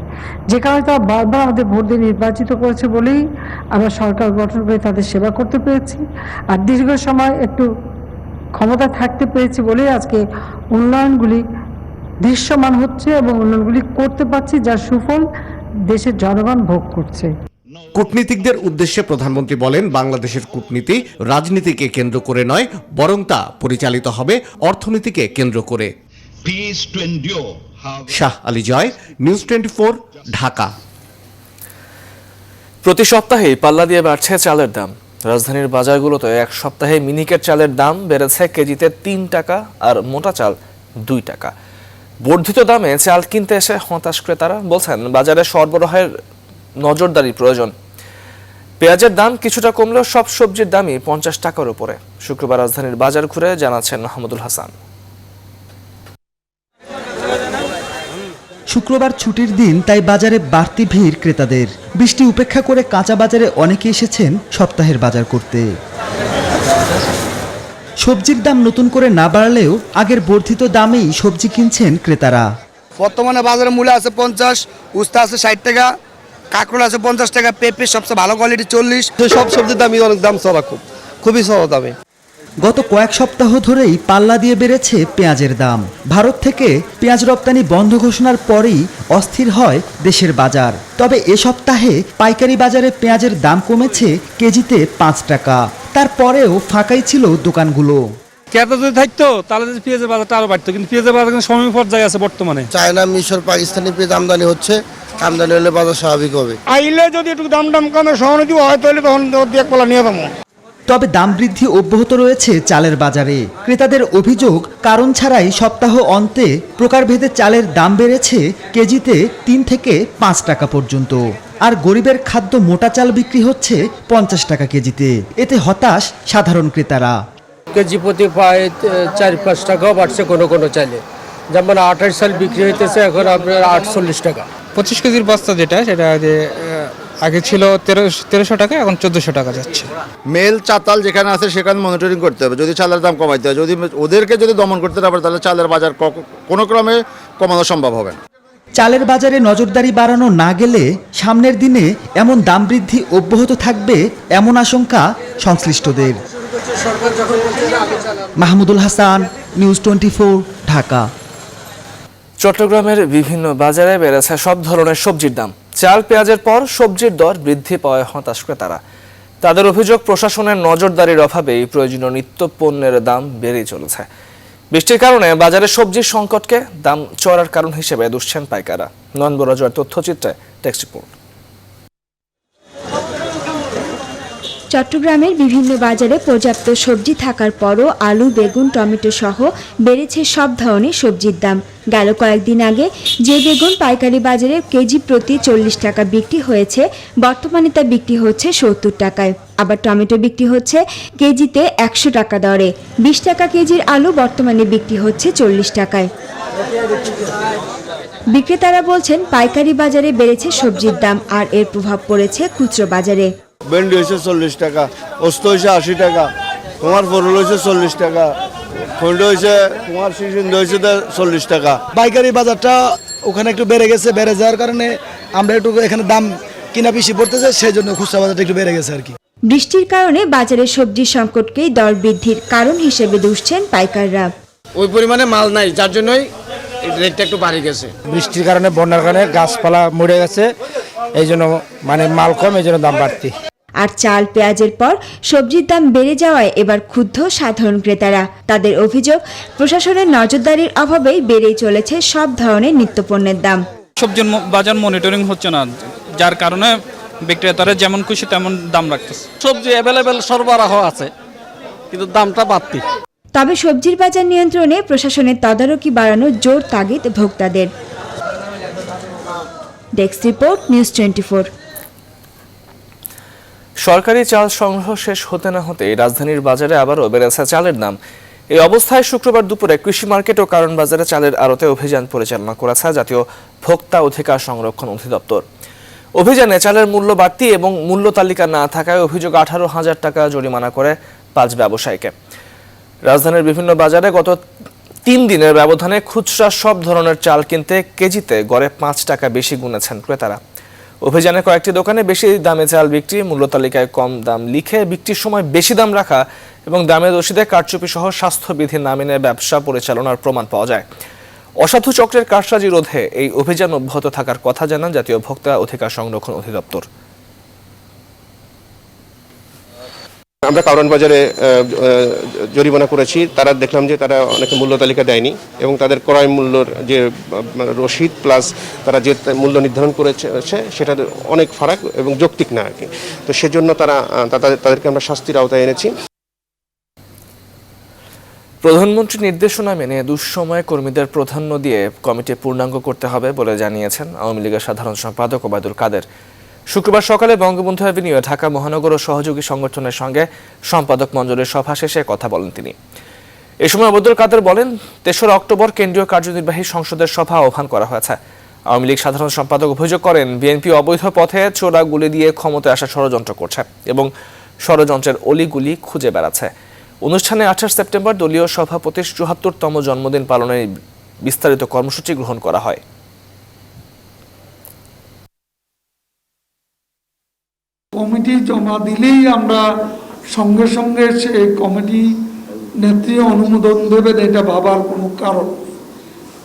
যে কারণে তারা বারবার আমাদের ভোট দিয়ে নির্বাচিত করেছে বলেই আমরা সরকার গঠন করে তাদের সেবা করতে পেরেছি। আর দীর্ঘ সময় একটু ক্ষমতা থাকতে পেরেছি বলেই আজকে উন্নয়নগুলি দৃশ্যমান হচ্ছে এবং উন্নয়নগুলি করতে পারছি, যার সুফল দেশের জনগণ ভোগ করছে। কূটনীতিকদের উদ্দেশ্যে প্রধানমন্ত্রী বলেন, বাংলাদেশের কূটনীতি রাজনীতিকে কেন্দ্র করে নয়, বরং তা পরিচালিত হবে অর্থনীতিকে কেন্দ্র করে। শাহ আলী জয়, নিউজ 24, ঢাকা। প্রতি সপ্তাহে পাল্লা দিয়ে বাড়ছে চালের দাম। রাজধানীর বাজারগুলোতে এক সপ্তাহে মিনিকেট চালের দাম বেড়েছে কেজিতে 3 টাকা আর মোটা চাল 2 টাকা। বর্ধিত দামে চাল কিনতে এসে হতাশ ক্রেতারা বলছেন, বাজারে সরবরাহের নজরদারি প্রয়োজন। পেঁয়াজের দাম কিছুটা কমলেও সব সবজির দামই 50 টাকার উপরে। শুক্রবার রাজধানীর বাজার ঘুরে জানাচ্ছেন মাহমুদুল হাসান। শুক্রবার ছুটির দিন, তাই বাজারে বাড়তি ভিড় ক্রেতাদের। বৃষ্টি উপেক্ষা করে কাঁচা বাজারে অনেকে এসেছেন সপ্তাহের বাজার করতে। সবজির দাম নতুন করে না বাড়লেও আগের বর্ধিত দামেই সবজি কিনছেন ক্রেতারা। বর্তমানে বাজারে মূল্য আছে 50, উস্তা আছে 60 টাকা, কাঁকরোল আছে 50 টাকা, পেঁপে সবচেয়ে ভালো কোয়ালিটি 40। সব সবজির দামই অনেক দাম চড়া, খুবই চড়া দামে। গত কয়েক সপ্তাহ ধরেই পাল্লা দিয়ে বেড়েছে পেঁয়াজের দাম। ভারত থেকে পেঁয়াজ রপ্তানি বন্ধ ঘোষণার পরেই অস্থির হয় দেশের বাজার। তবে এ সপ্তাহে পাইকারি বাজারে পেঁয়াজের দাম কমেছে কেজিতে 5 টাকা। তারপরেও ফাঁকাই ছিল দোকানগুলো। ক্রেতা যদি থাকতো তাহলে পেঁয়াজের বাজারটা আরো বাড়তো, কিন্তু পেঁয়াজের বাজার সময় পর্যায়ে আছে বর্তমানে। চায়না, মিশর, পাকিস্তানি পেঁয়াজ আমদানি হচ্ছে, আমদানি হলে বাজার স্বাভাবিক হবে। আইলে যদি একটু দাম কমে সহানুভূতি হয় তাহলে তখন এক পালা নিয়ে যাবো। তবে দাম বৃদ্ধি অব্যাহত রয়েছে চালের বাজারে। ক্রেতাদের অভিযোগ, কারণ ছাড়াই সপ্তাহ অন্তে প্রকারভেদে চালের দাম বেড়েছে কেজিতে 3 থেকে 5 টাকা পর্যন্ত। আর গরিবের খাদ্য মোটা চাল বিক্রি হচ্ছে 50 টাকা কেজিতে। এতে হতাশ সাধারণ ক্রেতারা। কেজি প্রতি প্রায় 4-5 টাকাও বাড়ছে কোনো চালে। যেমন 28 চাল বিক্রি হইতেছে এখন আপনার 48 টাকা। 25 কেজির বস্তা যেটা, সেটা আগে ছিল 1300 টাকা, এখন 1400 টাকা যাচ্ছে। মেল চাতাল যেখানে আছে সেখানে মনিটরিং করতে হবে, যদি চালের দাম কমাইতে হয়। যদি ওদেরকে দমন করতে না পারে তাহলে চালের বাজার কোনো ক্রমে কমানো সম্ভব হবে না। চালের বাজারে নজরদারি বাড়ানো না গেলে সামনের দিনে এমন দাম বৃদ্ধি অব্যাহত থাকবে এমন আশঙ্কা সংশ্লিষ্টদের। মাহমুদুল হাসান, নিউজ 24, ঢাকা। চট্টগ্রামের বিভিন্ন বাজারে বেড়েছে সব ধরনের সবজির দাম। চাল পেঁয়াজের পর সবজির দর বৃদ্ধি পাওয়ায় হতাশ ক্রেতারা। তাদের অভিযোগ, প্রশাসনের নজরদারির অভাবে প্রয়োজনীয় নিত্য পণ্যের দাম বেড়েই চলেছে। বৃষ্টির কারণে বাজারে সবজির সংকটকে দাম চড়ার কারণ হিসেবে দুষছেন পাইকাররা। নয়ন বরাজয়ের তথ্যচিত্রে টেক্সট রিপোর্ট। চট্টগ্রামের বিভিন্ন বাজারে পর্যাপ্ত সবজি থাকার পরও আলু, বেগুন, টমেটো সহ বেড়েছে সব ধরনের সবজির দাম। গেল কয়েকদিন আগে যে বেগুন পাইকারি বাজারে কেজি প্রতি 40 টাকা বিক্রি হয়েছে, বর্তমানে তা বিক্রি হচ্ছে 70 টাকায়। আবার টমেটো বিক্রি হচ্ছে কেজিতে 100 টাকা দরে। 20 টাকা কেজির আলু বর্তমানে বিক্রি হচ্ছে 40 টাকায়। বিক্রেতারা বলছেন, পাইকারি বাজারে বেড়েছে সবজির দাম, আর এর প্রভাব পড়েছে খুচরো বাজারে। ভেন্ডি হয়েছে 40 টাকা, ওস্ত হয়েছে 80 টাকা, তোমার পরল হয়েছে 40 টাকা, খন্ড হয়েছে তোমার সিজন হয়েছে 40 টাকা। পাইকারি বাজারটা ওখানে একটু বেড়ে গেছে, বেড়ে যাওয়ার কারণে আমরা একটু এখানে দাম কিনা বেশি পড়তেছে, সেই জন্য খুচরা বাজারটা একটু বেড়ে গেছে আর কি। বৃষ্টির কারণে বাজারে সবজির সংকটকেই দর বৃদ্ধির কারণ হিসেবে দুষছেন পাইকাররা। ওই পরিমাণে মাল নাই, যার জন্যই রেটটা একটু বাড়ে গেছে। বৃষ্টির কারণে, বন্যার কারণে গাছপালা মরে গেছে, এই জন্য মাল কম, এই জন্য দাম বাড়তি। আর চাল পেঁয়াজের পর সবজির দাম বেড়ে যাওয়ায় এবার ক্ষুব্ধ সাধারণ ক্রেতারা। তাদের অভিযোগ, প্রশাসনের নজরদারির অভাবেই বেড়েই চলেছে সব ধরনের নিত্যপণ্যের দাম। সবজির বাজার মনিটরিং হচ্ছে না, যার কারণে বিক্রেতারা যেমন খুশি তেমন দাম রাখতেছে। সবজি অ্যাভেলেবেল সরবরাহ আছে, কিন্তু দামটা বাড়তি। তবে সবজির বাজার নিয়ন্ত্রণে প্রশাসনের তদারকি বাড়ানোর জোর তাগিদ ভোক্তাদের। Desk report, news 24। সরকারি চাল সংগ্রহ শেষ হতে না হতেই রাজধানীর বাজারে আবারও বেড়েছে চালের দাম। এই অবস্থায় শুক্রবার দুপুরে কৃষি মার্কেট ও কারণ বাজারে চালের আড়তে অভিযান পরিচালনা করেছে জাতীয় ভোক্তা অধিকার সংরক্ষণ অধিদপ্তর। অভিযানে চালের মূল্য বাড়তি এবং মূল্য তালিকা না থাকায় অভিযোগ 18,000 টাকা জরিমানা করে 5 ব্যবসায়ীকে। রাজধানীর বিভিন্ন বাজারে গত 3 দিনের ব্যবধানে খুচরা সব ধরনের চাল কিনতে কেজিতে গড়ে 5 টাকা বেশি গুনেছেন ক্রেতারা। অভিযানে কয়েকটি দোকানে বেশি দামে চাল বিক্রি, মূল্য তালিকায় কম দাম লিখে বিক্রির সময় বেশি দাম রাখা এবং দামের রসিদে কারচুপি সহ স্বাস্থ্যবিধি না মেনে ব্যবসা পরিচালনার প্রমাণ পাওয়া যায়। অসাধু চক্রের কারসাজি রোধে এই অভিযান অব্যাহত থাকার কথা জানান জাতীয় ভোক্তা অধিকার সংরক্ষণ অধিদপ্তর। আমরা কারণ বাজারে জরিমানা করেছি, তারা দেখলাম যে তারা অনেকে মূল্য তালিকা দেয়নি এবং তাদের ক্রয় মূল্যর যে রসিদ প্লাস তারা যে মূল্য নির্ধারণ করেছে সেটা অনেক ফারাক এবং যৌক্তিক না আর কি। তো সেজন্য তাদেরকে আমরা শাস্তির আওতায় এনেছি। প্রধানমন্ত্রীর নির্দেশনা মেনে দুঃসময়ে কর্মীদের প্রাধান্য দিয়ে কমিটি পূর্ণাঙ্গ করতে হবে বলে জানিয়েছেন আওয়ামী লীগের সাধারণ সম্পাদক ওবায়দুল কাদের। শুক্রবার সকালে বঙ্গবন্ধু অ্যাভিনিউয়ে ঢাকা মহানগর ও সহযোগী সংগঠনের সঙ্গে সম্পাদক মণ্ডলীর সভা শেষে কথা বলেন তিনি। এ সময় ওবায়দুল কাদের বলেন, 3রা অক্টোবর কেন্দ্রীয় কার্যনির্বাহী সংসদের সভা আহ্বান করা হয়েছে। আওয়ামী লীগ সাধারণ সম্পাদক অভিযোগ করেন, বিএনপি অবৈধ পথে চোরা গুলি দিয়ে ক্ষমতায় আসা ষড়যন্ত্র করছে এবং ষড়যন্ত্রের অলিগুলি খুঁজে বেড়াচ্ছে। অনুষ্ঠানে 28 সেপ্টেম্বর দলীয় সভাপতির 74তম জন্মদিন পালনের বিস্তারিত কর্মসূচি গ্রহণ করা হয়। কমিটি জমা দিলেই আমরা সঙ্গে সঙ্গে সে কমিটি নেত্রী অনুমোদন দেবেন, এটা ভাবার কোনো কারণ নেই।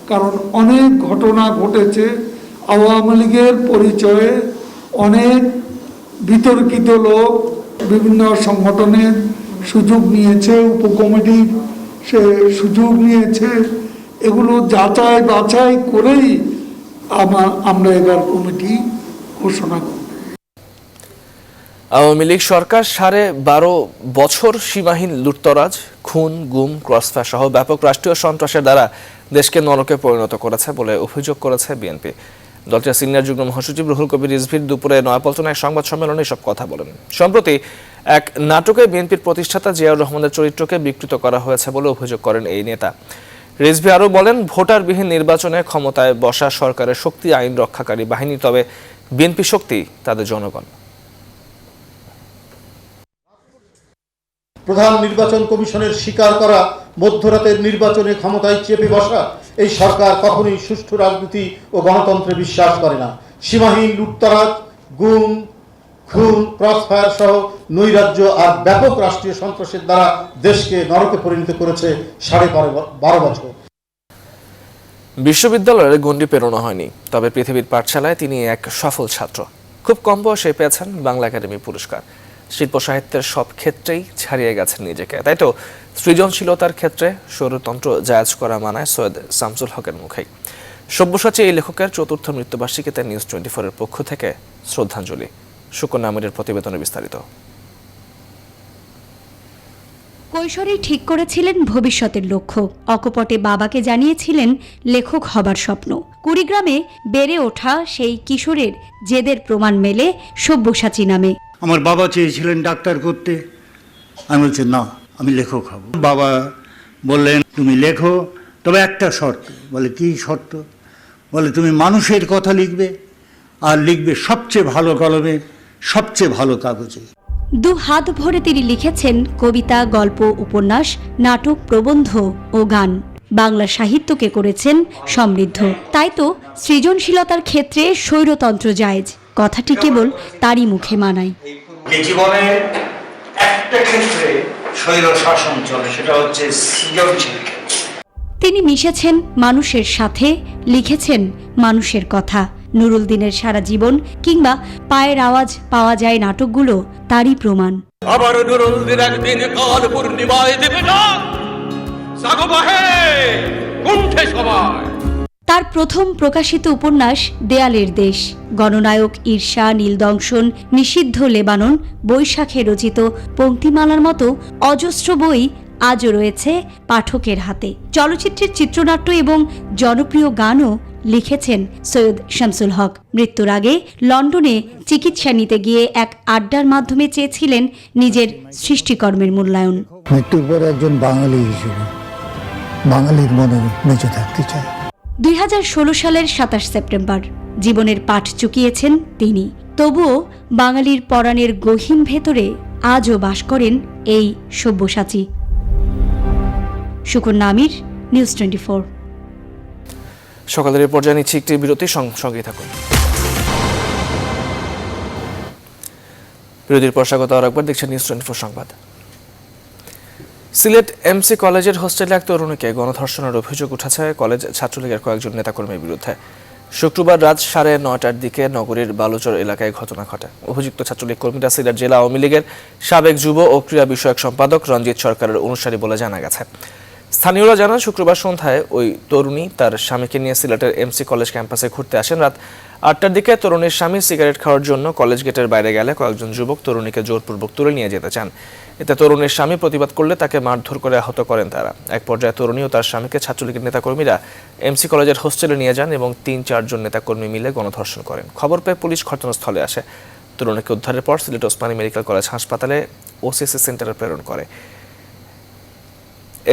কারণ অনেক ঘটনা ঘটেছে, আওয়ামী লীগের পরিচয়ে অনেক বিতর্কিত লোক বিভিন্ন সংগঠনের সুযোগ নিয়েছে, উপকমিটির সে সুযোগ নিয়েছে। এগুলো যাচাই বাছাই করেই আমরা এবার কমিটি ঘোষণা করি। আওয়ামী লীগ সরকার 12.5 বছর সীমাহীন লুটতরাজ, খুন, গুম, ক্রসফায়ার সহ ব্যাপক রাষ্ট্রীয় সন্ত্রাসের দ্বারা দেশকে নরকে পরিণত করেছে বলে অভিযোগ করেছে বিএনপি। দলটির সিনিয়র যুগ্ম মহাসচিব রুহুল কবির রিজভীর দুপুরে নয়াপল্টনে সংবাদ সম্মেলনে এসব কথা বলেন। সম্প্রতি এক নাটকে বিএনপির প্রতিষ্ঠাতা জিয়াউর রহমানের চরিত্রকে বিকৃত করা হয়েছে বলে অভিযোগ করেন এই নেতা। রিজভী আরও বলেন, ভোটারবিহীন নির্বাচনে ক্ষমতায় বসা সরকারের শক্তি আইন রক্ষাকারী বাহিনী, তবে বিএনপি শক্তি তাদের জনগণ। প্রধান নির্বাচন কমিশনের স্বীকার করা মধ্যরাতের নির্বাচনে ক্ষমতায় চেপে বসা এই সরকার কখনোই সুষ্ঠু রাজনীতি ও গণতন্ত্রে বিশ্বাস করে না। সীমাহীন লুটতরাজ, গুম, খুন, ক্রসফায়ার সহ নৈরাজ্য আর ব্যাপক রাষ্ট্রীয় সন্ত্রাসের দ্বারা দেশকে নরকে পরিণত করেছে 12.5 বছর। বিশ্ববিদ্যালয়ের গণ্ডি পেরোনো হয়নি, তবে পৃথিবীর পাঠশালায় তিনি এক সফল ছাত্র। খুব কম বয়সে পেয়েছেন বাংলা একাডেমি পুরস্কার। শিল্প সাহিত্যের সব ক্ষেত্রেই ছাড়িয়ে গেছেন নিজেকে। তাই তো সৃজনশীলতার ক্ষেত্রে স্বরতন্ত্র জায়াজ করা মানায় সৈয়দ শামসুল হকের মুখেই। সব্যসাচী এই লেখকের 4র্থ মৃত্যুবার্ষিকীতে নিউজ 24-এর পক্ষ থেকে শ্রদ্ধাঞ্জলি। সুকন্যা আমিরের প্রতিবেদনে বিস্তারিত। কৈশোরেই ঠিক করেছিলেন ভবিষ্যতের লক্ষ্য। অকপটে বাবাকে জানিয়েছিলেন লেখক হবার স্বপ্ন। কুড়িগ্রামে বেড়ে ওঠা সেই কিশোরের জেদের প্রমাণ মেলে সব্যসাচী নামে। আমার বাবা চেয়েছিলেন ডাক্তার করতে, আমি বলছি না, আমি লেখক হব। বাবা বললেন, তুমি লেখো, তবে একটা শর্ত। বলে, কি শর্ত? বলে, তুমি মানুষের কথা লিখবে, আর লিখবে সবচেয়ে ভালো কলমে, সবচেয়ে ভালো কাগজে। দু হাত ভরে তিনি লিখেছেন কবিতা, গল্প, উপন্যাস, নাটক, প্রবন্ধ ও গান। বাংলা সাহিত্যকে করেছেন সমৃদ্ধ। তাই তো সৃজনশীলতার ক্ষেত্রে স্বৈরতন্ত্র জায়েজ কথাটি কেবল তারই মুখে মানায়। জীবনের একটা ক্ষেত্রে স্বৈর শাসন চলে, সেটা হচ্ছে সৃজনশীল। তিনি মিশেছেন মানুষের সাথে, লিখেছেন মানুষের কথা। নুরুল দিনের সারা জীবন কিংবা পায়ের আওয়াজ পাওয়া যায় নাটকগুলো তারই প্রমাণ। আবার নুরুল দিন একদিন কাল পূর্ণিমায় দেবে না, সাগবাহে কণ্ঠে সবাই। তার প্রথম প্রকাশিত উপন্যাস দেয়ালের দেশ, গণনায়ক ঈর্ষা, নীলদংশন, নিষিদ্ধ লেবানন, বৈশাখে রচিত পংক্তিমালার মতো অজস্র বই আজও রয়েছে পাঠকের হাতে। চলচ্চিত্রের চিত্রনাট্য এবং জনপ্রিয় গানও লিখেছেন সৈয়দ শামসুল হক। মৃত্যুর আগে লন্ডনে চিকিৎসা নিতে গিয়ে এক আড্ডার মাধ্যমে চেয়েছিলেন নিজের সৃষ্টিকর্মের মূল্যায়ন। মৃত্যুর পর একজন বাঙালি হিসেবে বাঙালির মনে বেঁচে থাকতে চায়। 2016 সালের 27 সেপ্টেম্বর জীবনের পাঠ চুকিয়েছেন তিনি। তবুও বাঙালির পরাণের গহীন ভেতরে আজও বাস করেন এই সব্যসাচী। সুকন্যা আমির, নিউজ 24। সকালের পর্যায়ে নিচ্ছি একটি বিরতি, সঙ্গে থাকুন। বিরতির পর স্বাগত আর একবার দেখছেন নিউজ 24 সংবাদ। সিলেট এমসি কলেজের হোস্টেলে এক তরুণীকে গণধর্ষণের অভিযোগ উঠেছে কলেজ ছাত্রলীগের কয়েকজন নেতাকর্মীর বিরুদ্ধে। শুক্রবার রাত 9:30টার দিকে নগরীর বালুচর এলাকায় ঘটনা ঘটে। অভিযুক্ত ছাত্রলীগ কর্মীরা সিলেট জেলা আওয়ামী লীগের সাবেক যুব ও ক্রীড়া বিষয়ক সম্পাদক রঞ্জিত সরকারের অনুসারী বলে জানা গেছে। স্থানীয়রা জানান, শুক্রবার সন্ধ্যায় ওই তরুণী তার স্বামীকে নিয়ে সিলেটের এমসি কলেজ ক্যাম্পাসে ঘুরতে আসেন। রাত 8টার দিকে তরুণীর স্বামী সিগারেট খাওয়ার জন্য কলেজ গেটের বাইরে গেলে কয়েকজন যুবক তরুণীকে জোরপূর্বক তুলে নিয়ে যেতে চান। এতে তরুণীর স্বামী প্রতিবাদ করলে তাকে মারধর করে আহত করেন তারা। এক পর্যায়ে তরুণী ও তার স্বামীকে ছাত্রলীগের নেতাকর্মীরা এমসি কলেজের হোস্টেলে নিয়ে যান এবং 3-4 জন নেতাকর্মী মিলে গণধর্ষণ করেন। খবর পেয়ে পুলিশ ঘটনাস্থলে আসে। তরুণীকে উদ্ধারের পর সিলেট ওসমানী মেডিকেল কলেজ হাসপাতালে ওসিসি সেন্টারে প্রেরণ করে।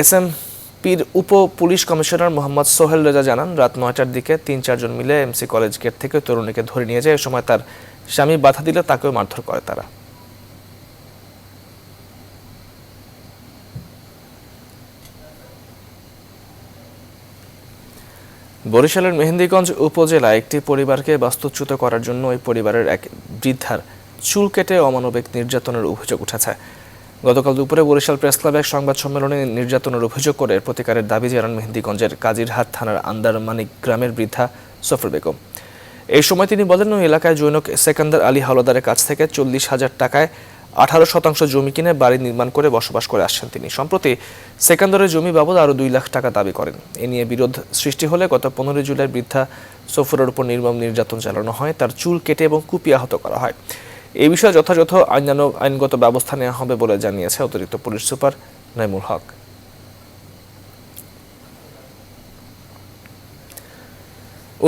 এসএমপির উপ পুলিশ কমিশনার মোহাম্মদ সোহেল রেজা জানান, রাত 9টার দিকে 3-4 জন মিলে এমসি কলেজ গেট থেকে তরুণীকে ধরে নিয়ে যায়। এ সময় তার স্বামী বাধা দিলে তাকেও মারধর করে তারা। বরিশালের মেহেন্দিগঞ্জ উপজেলায় একটি পরিবারকে বাস্তুচ্যুত করার জন্য ওই পরিবারের এক বৃদ্ধার চুল কেটে অমানবিক নির্যাতনের অভিযোগ উঠেছে। গতকাল দুপুরে বরিশাল প্রেস ক্লাবে এক সংবাদ সম্মেলনে নির্যাতনের অভিযোগ করে প্রতিকারের দাবি জানান মেহেন্দিগঞ্জের কাজিরহাট থানার আন্দারমানিক গ্রামের বৃদ্ধা সফর বেগম। এই সময় তিনি বলেন, ওই এলাকায় জৈনক সেকান্দার আলী হাওলাদারের কাছ থেকে 40,000 টাকায় 18% জমি কিনে বাড়ি নির্মাণ করে বসবাস করে আসছেন তিনি। সম্প্রতি সেকান্দারের জমি বাবদ আরও 2 লাখ টাকা দাবি করেন। এ নিয়ে বিরোধ সৃষ্টি হলে গত 15 জুলাই বৃদ্ধা সফরের উপর নির্মম নির্যাতন চালানো হয়, তার চুল কেটে এবং কুপিয়ে আহত করা হয়। এই বিষয়ে যথাযথ আইনগত ব্যবস্থা নেওয়া হবে বলে জানিয়েছে অতিরিক্ত পুলিশ সুপার নাইমুল হক।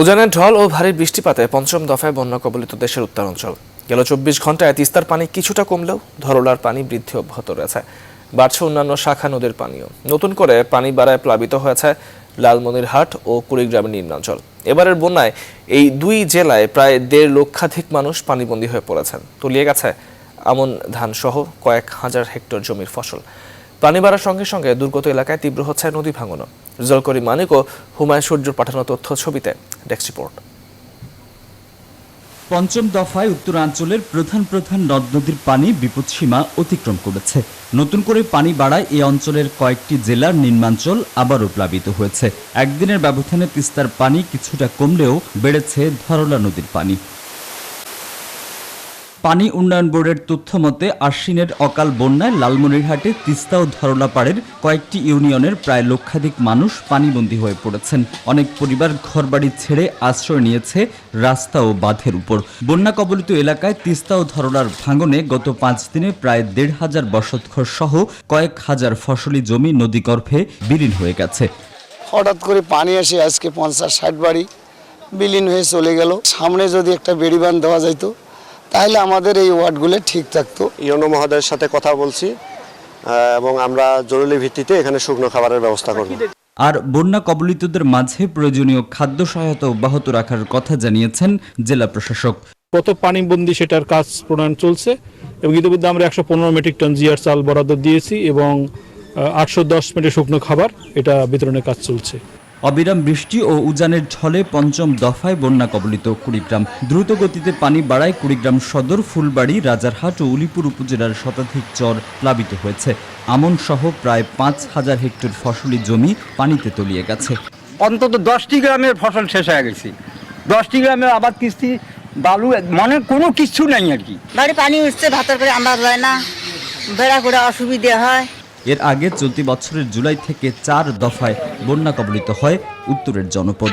উজানের ঢল ও ভারী বৃষ্টিপাতে পঞ্চম দফায় বন্যা কবলিত দেশের উত্তরাঞ্চল। গেল 24 ঘন্টায় তিস্তার পানি কিছুটা কমলেও ধরলার পানি বৃদ্ধি অব্যাহত রয়েছে। বাড়ছে অন্যান্য শাখা নদীর পানিও। নতুন করে পানি বাড়ায় প্লাবিত হয়েছে লালমনিরহাট ও কুড়িগ্রামের নিম্নাঞ্চল। এবারের বন্যায় এই 2 জেলায় প্রায় 1.5 লক্ষাধিক মানুষ পানিবন্দী হয়ে পড়েছেন। তলিয়ে গেছে আমন ধান সহ কয়েক হাজার হেক্টর জমির ফসল। পানি বাড়ার সঙ্গে সঙ্গে দুর্গত এলাকায় তীব্র হচ্ছে নদী ভাঙনও। রেজাল্ট করি মানিক ও হুমায়ুন সূর্যর পাঠানো তথ্য ছবিতে ডেস্ক রিপোর্ট। পঞ্চম দফায় উত্তরাঞ্চলের প্রধান প্রধান নদ নদীর পানি বিপদসীমা অতিক্রম করেছে। নতুন করে পানি বাড়ায় এই অঞ্চলের কয়েকটি জেলার নিম্নাঞ্চল আবারও প্লাবিত হয়েছে। একদিনের ব্যবধানে তিস্তার পানি কিছুটা কমলেও বেড়েছে ধরলা নদীর পানি। পানি উন্নয়ন বোর্ডের তথ্য মতে আশ্বিনের অকাল বন্যায় লালমনিরহাটে তিস্তা ও ধরলাপাড়ের কয়েকটি ইউনিয়নের প্রায় লক্ষাধিক মানুষ পানিবন্দী হয়ে পড়েছেন। অনেক পরিবার ঘরবাড়ি ছেড়ে আশ্রয় নিয়েছে রাস্তা ও বাঁধের উপর। বন্যা কবলিত এলাকায় তিস্তা ও ধরলার ভাঙনে গত 5 দিনে প্রায় 1,500 বসতঘর সহ কয়েক হাজার ফসলি জমি নদীগর্ভে বিলীন হয়ে গেছে। হঠাৎ করে পানি এসে আজকে 50-60 বাড়ি বিলীন হয়ে চলে গেল। সামনে যদি একটা বেড়িবাঁধ দেওয়া যাইতো তাহলে আমাদের এই ওয়ার্ডগুলো ঠিক থাকতো। ইউনো মহোদয়ের সাথে কথা বলছি এবং আমরা জরুরি ভিত্তিতে এখানে শুকনো খাবারের ব্যবস্থা করব। আর বন্যা কবলিতদের মাঝে প্রয়োজনীয় খাদ্য সহায়তা অব্যাহত রাখার কথা জানিয়েছেন জেলা প্রশাসক। কত পানিবন্দী সেটার কাজ প্রণয়ন চলছে এবং ইতিমধ্যে আমরা 115 মেট্রিক টন জিআর চাল বরাদ্দ দিয়েছি এবং 810 মেট্রিক শুকনো খাবার এটা বিতরণের কাজ চলছে। অবিরাম বৃষ্টি ও উজানের ঝড়ে পঞ্চম দফায় বন্যা কবলিত কুড়িগ্রাম। দ্রুত গতিতে পানি বাড়ায় কুড়িগ্রাম সদর, ফুলবাড়ি, রাজারহাট ও উলিপুর উপজেলার শতাধিক চর প্লাবিত হয়েছে। আমন সহ প্রায় 5000 হেক্টর ফসলি জমি পানিতে তলিয়ে গেছে। অন্তত 10টি গ্রামের ফসল শেষ হয়ে গেছে। 10টি গ্রামের আবাদ কিস্তি বালু মানে কোনো কিছু নাই আর কি। বাড়ি পানি উঠছে, ভাতের করে আমরা যায় না, বেড়া করে অসুবিধা হয়। এর আগে চলতি বছরের জুলাই থেকে 4 দফায় বন্যা কবলিত হয় উত্তরের জনপদ।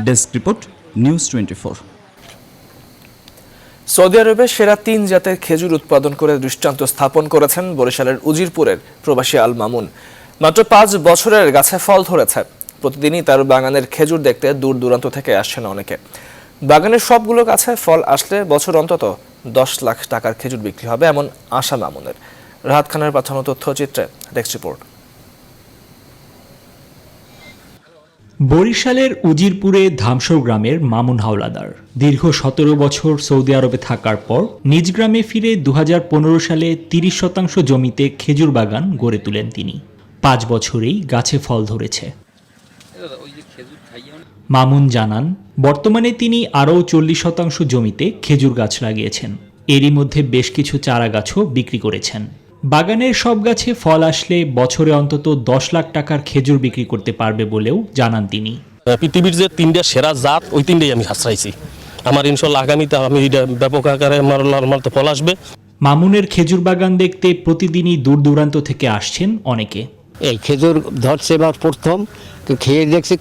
Desk report, news 24। সৌদি আরবে সেরা 3 জাতের খেজুর উৎপাদন করে দৃষ্টান্ত স্থাপন করেছেন বরিশালের উজিরপুরের প্রবাসী আল মামুন। মাত্র 5 বছরের গাছে ফল ধরেছে। প্রতিদিনই তার বাগানের খেজুর দেখতে দূর দূরান্ত থেকে আসছেন অনেকে। বাগানের সবগুলো গাছে ফল আসলে বছর অন্তত 10 লাখ টাকার খেজুর বিক্রি হবে এমন আশা মামুনের। রাহাত খানের পাঠানো তথ্যচিত্রে ডেস্ক রিপোর্ট। বরিশালের উজিরপুরে ধামসর গ্রামের মামুন হাওলাদার দীর্ঘ 17 বছর সৌদি আরবে থাকার পর নিজ গ্রামে ফিরে 2015 সালে 30% জমিতে খেজুর বাগান গড়ে তোলেন তিনি। 5 বছরেই গাছে ফল ধরেছে। মামুন জানান, বর্তমানে তিনি আরও 40% জমিতে খেজুর গাছ লাগিয়েছেন। এরই মধ্যে বেশ কিছু চারা গাছও বিক্রি করেছেন। বাগানের সব গাছে ফল আসলে বছরে অন্তত 10 লাখ টাকার খেজুর বিক্রি করতে পারবে বলেও জানান তিনি। পৃথিবীর যে 3টা সেরা জাত, ওই 3টাই আমি হাসরাইছি। আমার ইনশাল্লাহ আগামীতে আমি ব্যাপক আকারে আমার ফল আসবে। মামুনের খেজুর বাগান দেখতে প্রতিদিনই দূর দূরান্ত থেকে আসছেন অনেকে। এই খেজুর ধরছে এবার প্রথম, খেয়ে দেখছি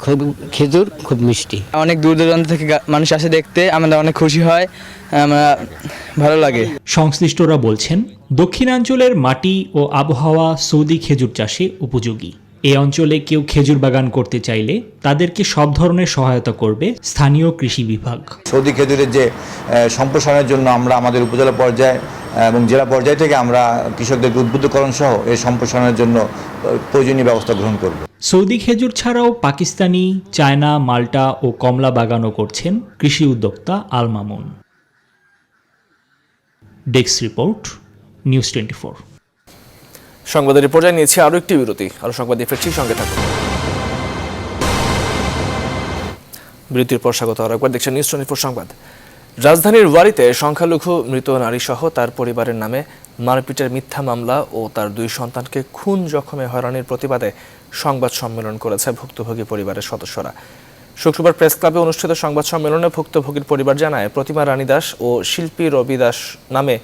খেজুর খুব মিষ্টি। অনেক দূর দূরান্ত থেকে মানুষ আসে দেখতে, আমরা অনেক খুশি হয়, আমরা ভালো লাগে। সংশ্লিষ্টরা বলছেন, দক্ষিণাঞ্চলের মাটি ও আবহাওয়া সৌদি খেজুর চাষে উপযোগী। এই অঞ্চলে কেউ খেজুর বাগান করতে চাইলে তাদেরকে সব ধরনের সহায়তা করবে স্থানীয় কৃষি বিভাগ। সৌদি খেজুরের যে সম্প্রসারণের জন্য আমরা আমাদের উপজেলা পর্যায়ে এবং জেলা পর্যায় থেকে আমরা কৃষকদেরকে উদ্বুদ্ধকরণ সহ এই সম্প্রসারণের জন্য প্রয়োজনীয় ব্যবস্থা গ্রহণ করব। সৌদি খেজুর ছাড়াও পাকিস্তানি, চায়না, মাল্টা ও কমলা বাগানও করছেন কৃষি উদ্যোক্তা Al Mamun. Desk report, news 24। সংবাদের পর্যায়ে নিয়েছি আরো একটি বিরতি। আরো সংবাদ দিয়ে ফিরছি, সঙ্গে থাকুন। বিরতির পর স্বাগত আরেকবার দেখছেন নিউজ 24 সংবাদ। রাজধানীর ওয়ারিতে সংখ্যালঘু মৃত নারী সহ তার পরিবারের নামে মারপিটের মিথ্যা মামলা ও তার 2 সন্তানকে খুন জখমে হয়রানির প্রতিবাদে সংবাদ সম্মেলন করেছে ভুক্তভোগী পরিবারের সদস্যরা। শুক্রবার প্রেস ক্লাবে অনুষ্ঠিত সংবাদ সম্মেলনে ভুক্তভোগীর পরিবার জানায়, প্রতিমা রানী দাস ও শিল্পী রবি দাস নামে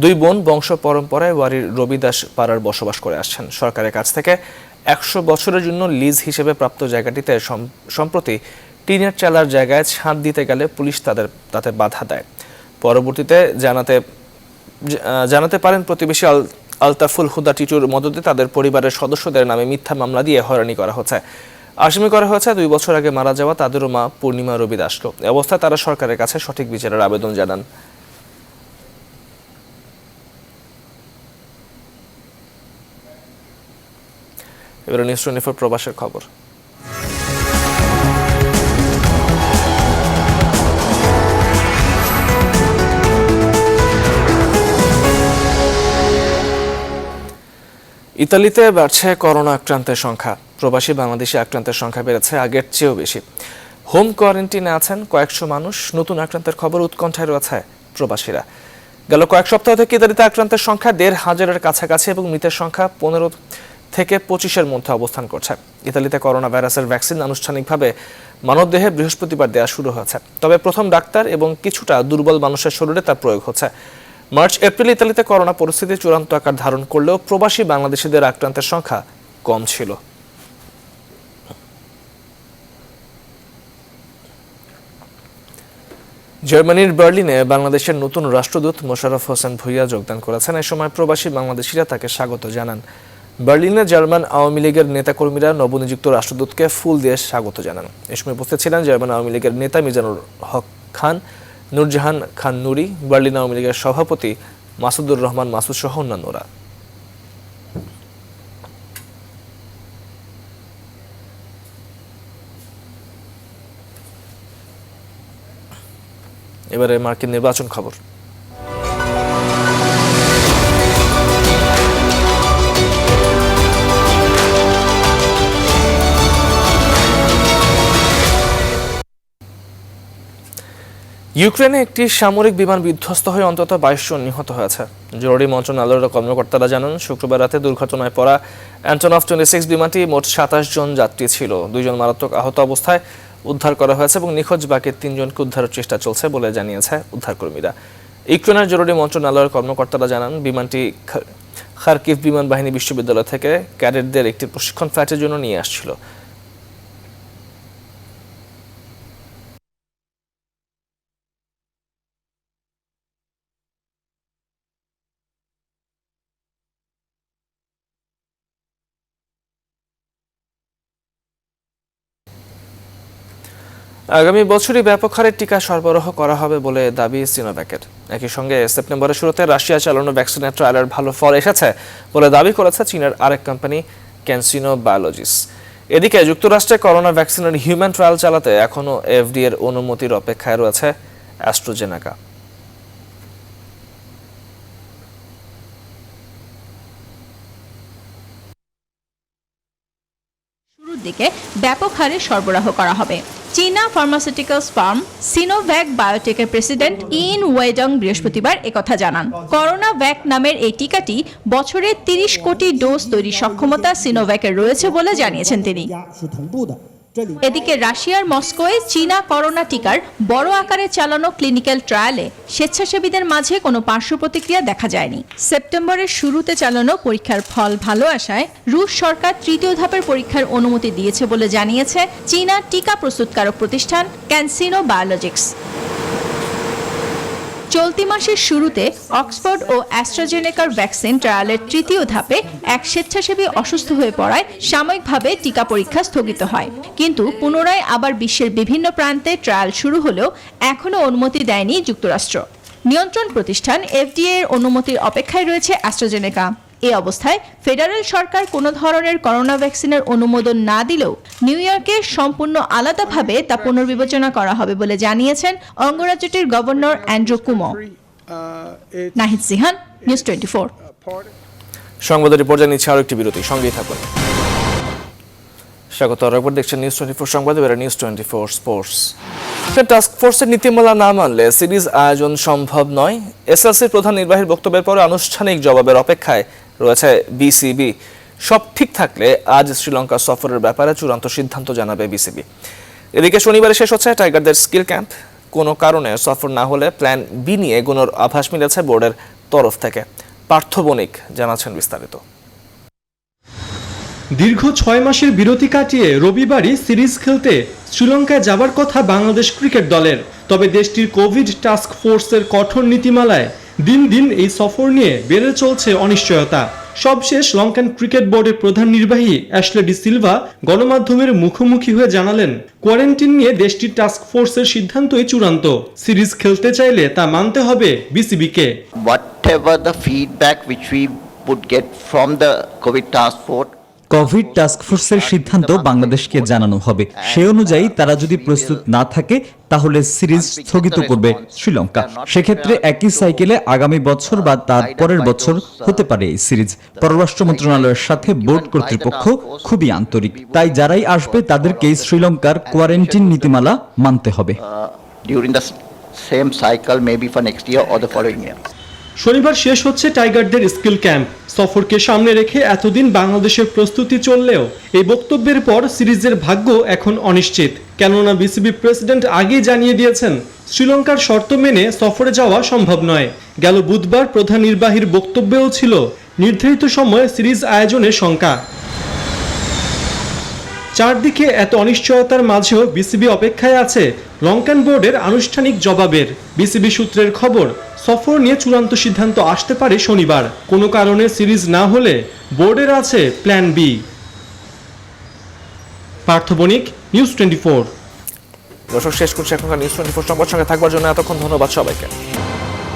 2 বোন বংশ পরম্পরায় ওয়ারির রবি দাস পাড়ার বসবাস করে আসছেন। সরকারের কাছ থেকে 100 বছরের জন্য লিজ হিসেবে প্রাপ্ত জায়গাটিতে সম্প্রতি টিনের চালার জায়গায় ছাদ দিতে গেলে পুলিশ তাতে বাধা দেয়। পরবর্তীতে জানাতে পারেন প্রতিবেশী আলতাফুল হুদা টিটুর মদতে তাদের পরিবারের সদস্যদের নামে মিথ্যা মামলা দিয়ে হয়রানি করা হচ্ছে। আসামি করা হয়েছে 2 বছর আগে মারা যাওয়া তাদেরও মা পূর্ণিমা রবি দাসকে। এ অবস্থায় তারা সরকারের কাছে সঠিক বিচারের আবেদন জানান। এবারে নিউজ 24 প্রবাসের খবর। ইতালিতে বাড়ছে করোনা আক্রান্তের সংখ্যা। প্রবাসী বাংলাদেশি আক্রান্তের সংখ্যা বেড়েছে আগের চেয়েও বেশি। হোম কোয়ারেন্টিনে আছেন কয়েকশো মানুষ। নতুন আক্রান্তের খবর উৎকণ্ঠায় রয়েছে প্রবাসীরা। গেল কয়েক সপ্তাহ থেকে ইতালিতে আক্রান্তের সংখ্যা 1,500-এর কাছাকাছি এবং মৃতের সংখ্যা 15 থেকে 25-এর মধ্যে অবস্থান করছে। ইতালিতে করোনা ভাইরাসের ভ্যাকসিন আনুষ্ঠানিকভাবে মানবদেহে বৃহস্পতিবার দেওয়া শুরু হয়েছে। তবে প্রথম ডাক্তার এবং কিছুটা দুর্বল মানুষের শরীরে তার প্রয়োগ হচ্ছে। মার্চ এপ্রিল ইতালিতে করোনা পরিস্থিতি চূড়ান্ত আকার ধারণ করলেও প্রবাসী বাংলাদেশিদের আক্রান্তের সংখ্যা কম ছিল। জার্মানির বার্লিনে বাংলাদেশের নতুন রাষ্ট্রদূত মোশাররফ হোসেন ভূঁইয়া যোগদান করেছেন। এ সময় প্রবাসী বাংলাদেশিরা তাকে স্বাগত জানান। বার্লিনে জার্মান আওয়ামী লীগের নেতাকর্মীরা নবনিযুক্ত রাষ্ট্রদূতকে ফুল দিয়ে স্বাগত জানান। এ সময় উপস্থিত ছিলেন জার্মান আওয়ামী লীগের নেতা মিজানুর হক খান, নুরজাহান খান নুরি, বার্লিন আওয়ামী লীগের সভাপতি মাসুদুর রহমান মাসুদ সহ অন্যান্যরা। এবারে মার্কিন নির্বাচন খবর। ইউক্রেনে একটি সামরিক বিমান বিধ্বস্ত হয়ে অন্তত 22 জন নিহত হয়েছে। জরুরি মন্ত্রণালয়ের কর্মকর্তারা জানান, শুক্রবার রাতে দুর্ঘটনায় পড়া অ্যান্টনভ 26 বিমানটি মোট 27 জন যাত্রী ছিল। 2 জন মারাত্মক আহত অবস্থায় উদ্ধার করা হয়েছে এবং নিখোঁজ বাকি 3 জনকে উদ্ধারের চেষ্টা চলছে বলে জানিয়েছে উদ্ধারকর্মীরা। ইউক্রেনের জরুরি মন্ত্রণালয়ের কর্মকর্তারা জানান, বিমানটি খার্কিভ বিমান বাহিনী বিশ্ববিদ্যালয় থেকে ক্যাডেটদের একটি প্রশিক্ষণ ফ্লাইটের জন্য নিয়ে আসছিল। আগামী বছরই ব্যাপক হারে টিকা সরবরাহ করা হবে বলে দাবি সিনোভ্যাকের। একই সঙ্গে সেপ্টেম্বরের শুরুতে রাশিয়া চালানো ভ্যাকসিনের ট্রায়ালের ভালো ফল এসেছে বলে দাবি করেছে চীনের আরেক কোম্পানি ক্যানসিনো বায়োলজিস। এদিকে যুক্তরাষ্ট্রে করোনা ভ্যাকসিনের হিউম্যান ট্রায়াল চালাতে এখনও এফডিএ এর অনুমতির অপেক্ষায় রয়েছে অ্যাস্ট্রাজেনেকা। শুরুর দিকে ব্যাপক হারে সরবরাহ করা হবে। চীনা ফার্মাসিউটিক্যালস ফার্ম সিনোভ্যাক বায়োটেকের প্রেসিডেন্ট ইন ওয়েডং বৃহস্পতিবার একথা জানান। করোনা ভ্যাক নামের এই টিকাটি বছরে 30 কোটি ডোজ তৈরির সক্ষমতা সিনোভ্যাকের রয়েছে বলে জানিয়েছেন তিনি। এদিকে রাশিয়ার মস্কোয় চীনা করোনা টিকার বড় আকারে চালানো ক্লিনিক্যাল ট্রায়ালে স্বেচ্ছাসেবীদের মাঝে কোনো পার্শ্ব প্রতিক্রিয়া দেখা যায়নি। সেপ্টেম্বরের শুরুতে চালানো পরীক্ষার ফল ভালো আসায় রুশ সরকার তৃতীয় ধাপের পরীক্ষার অনুমতি দিয়েছে বলে জানিয়েছে চীনা টিকা প্রস্তুতকারক প্রতিষ্ঠান ক্যানসিনো বায়োলজিক্স। চলতি মাসের শুরুতে অক্সফোর্ড ও অ্যাস্ট্রাজেনেকার ভ্যাকসিন ট্রায়ালের তৃতীয় ধাপে এক স্বেচ্ছাসেবী অসুস্থ হয়ে পড়ায় সাময়িকভাবে টিকা পরীক্ষা স্থগিত হয়, কিন্তু পুনরায় আবার বিশ্বের বিভিন্ন প্রান্তে ট্রায়াল শুরু হলেও এখনও অনুমতি দেয়নি যুক্তরাষ্ট্র। নিয়ন্ত্রণ প্রতিষ্ঠান এফডিএ এর অনুমতির অপেক্ষায় রয়েছে অ্যাস্ট্রাজেনেকা। এই অবস্থায় ফেডারেল সরকার কোনো ধরনের করোনা ভ্যাকসিনের অনুমোদন না দিলেও নিউ ইয়র্কে সম্পূর্ণ আলাদাভাবে তা পুনর্বিবেচনা করা হবে বলে জানিয়েছেন অঙ্গরাজ্যটির governor Andrew Cuomo. Nahid Sihan, news 24। সংবাদের পর্যায়ে নিচ্ছে আরো একটি বিরতি, সঙ্গেই থাকুন। স্বাগত। আরেকবার দেখছেন নিউজ 24 সংবাদ, এবারে নিউজ 24 স্পোর্টস। টাস্ক ফোর্সের নীতিমালা না মানলে সিরিজ আয়োজন সম্ভব নয়। এসএলসির প্রধান নির্বাহীর বক্তব্যের পরে আনুষ্ঠানিক জবাবের অপেক্ষায় রয়েছে বিসিবি। সব ঠিক থাকলে আজ শ্রীলঙ্কা সফরের ব্যাপারে চূড়ান্ত সিদ্ধান্ত জানাবে বিসিবি। এদিকে শনিবারে শেষ হচ্ছে টাইগারদের স্কিল ক্যাম্প। কোনো কারণে সফর না হলে প্ল্যান বি নিয়ে এগোনোর আভাস মিলেছে বোর্ডের তরফ থেকে। পার্থ বণিক জানাচ্ছেন বিস্তারিত। দীর্ঘ 6 মাসের বিরতি কাটিয়ে রবিবারই সিরিজ খেলতে শ্রীলঙ্কায় যাবার কথা বাংলাদেশ ক্রিকেট দলের। তবে দেশটির কোভিড টাস্ক ফোর্সের কঠোর নীতিমালায় দিন দিন এই সফর নিয়ে বেড়ে চলছে অনিশ্চয়তা। সবশেষ লঙ্কান ক্রিকেট বোর্ডের প্রধান নির্বাহী অ্যাশলে ডি সিলভা গণমাধ্যমের মুখোমুখি হয়ে জানালেন, কোয়ারেন্টিন নিয়ে দেশটির টাস্ক ফোর্সের সিদ্ধান্তই চূড়ান্ত। সিরিজ খেলতে চাইলে তা মানতে হবে বিসিবিকে। Whatever the feedback which we would get from the COVID task force, COVID টাস্কফোর্সের সিদ্ধান্ত বাংলাদেশকে জানানো হবে। সে অনুযায়ী তারা যদি প্রস্তুত না থাকে তাহলে সিরিজ স্থগিত করবে শ্রীলঙ্কা। সেক্ষেত্রে একই সাইকেলে আগামী বছর বা তার পরের বছর হতে পারে এই সিরিজ। পররাষ্ট্র মন্ত্রণালয়ের সাথে বোর্ড কর্তৃপক্ষ খুবই আন্তরিক, তাই যারাই আসবে তাদেরকেই শ্রীলঙ্কার কোয়ারেন্টিন নীতিমালা মানতে হবে। during the same cycle, maybe for next year or the following year. শনিবার শেষ হচ্ছে টাইগারদের স্কিল ক্যাম্প। সফরকে সামনে রেখে এতদিন বাংলাদেশের প্রস্তুতি চললেও এই বক্তব্যের পর সিরিজের ভাগ্য এখন অনিশ্চিত। কেননা বিসিবি প্রেসিডেন্ট আগেই জানিয়ে দিয়েছেন শ্রীলঙ্কার শর্ত মেনে সফরে যাওয়া সম্ভব নয়। গেল বুধবার প্রধান নির্বাহীর বক্তব্যেও ছিল নির্ধারিত সময়ে সিরিজ আয়োজনের শঙ্কা। চারদিকে এত অনিশ্চয়তার মাঝেও বিসিবি অপেক্ষায় আছে লঙ্কান বোর্ডের আনুষ্ঠানিক জবাবের। বিসিবি সূত্রের খবর, সফর নিয়ে চূড়ান্ত সিদ্ধান্ত আসতে পারে শনিবার। কোনো কারণে সিরিজ না হলে বোর্ডের আছে প্ল্যান বি। পার্থ বণিক, নিউজ 24। দর্শক, শেষ করছি এখনকার নিউজ 24 সংবাদ। সঙ্গে থাকবার জন্য এতক্ষণ ধন্যবাদ সবাইকে।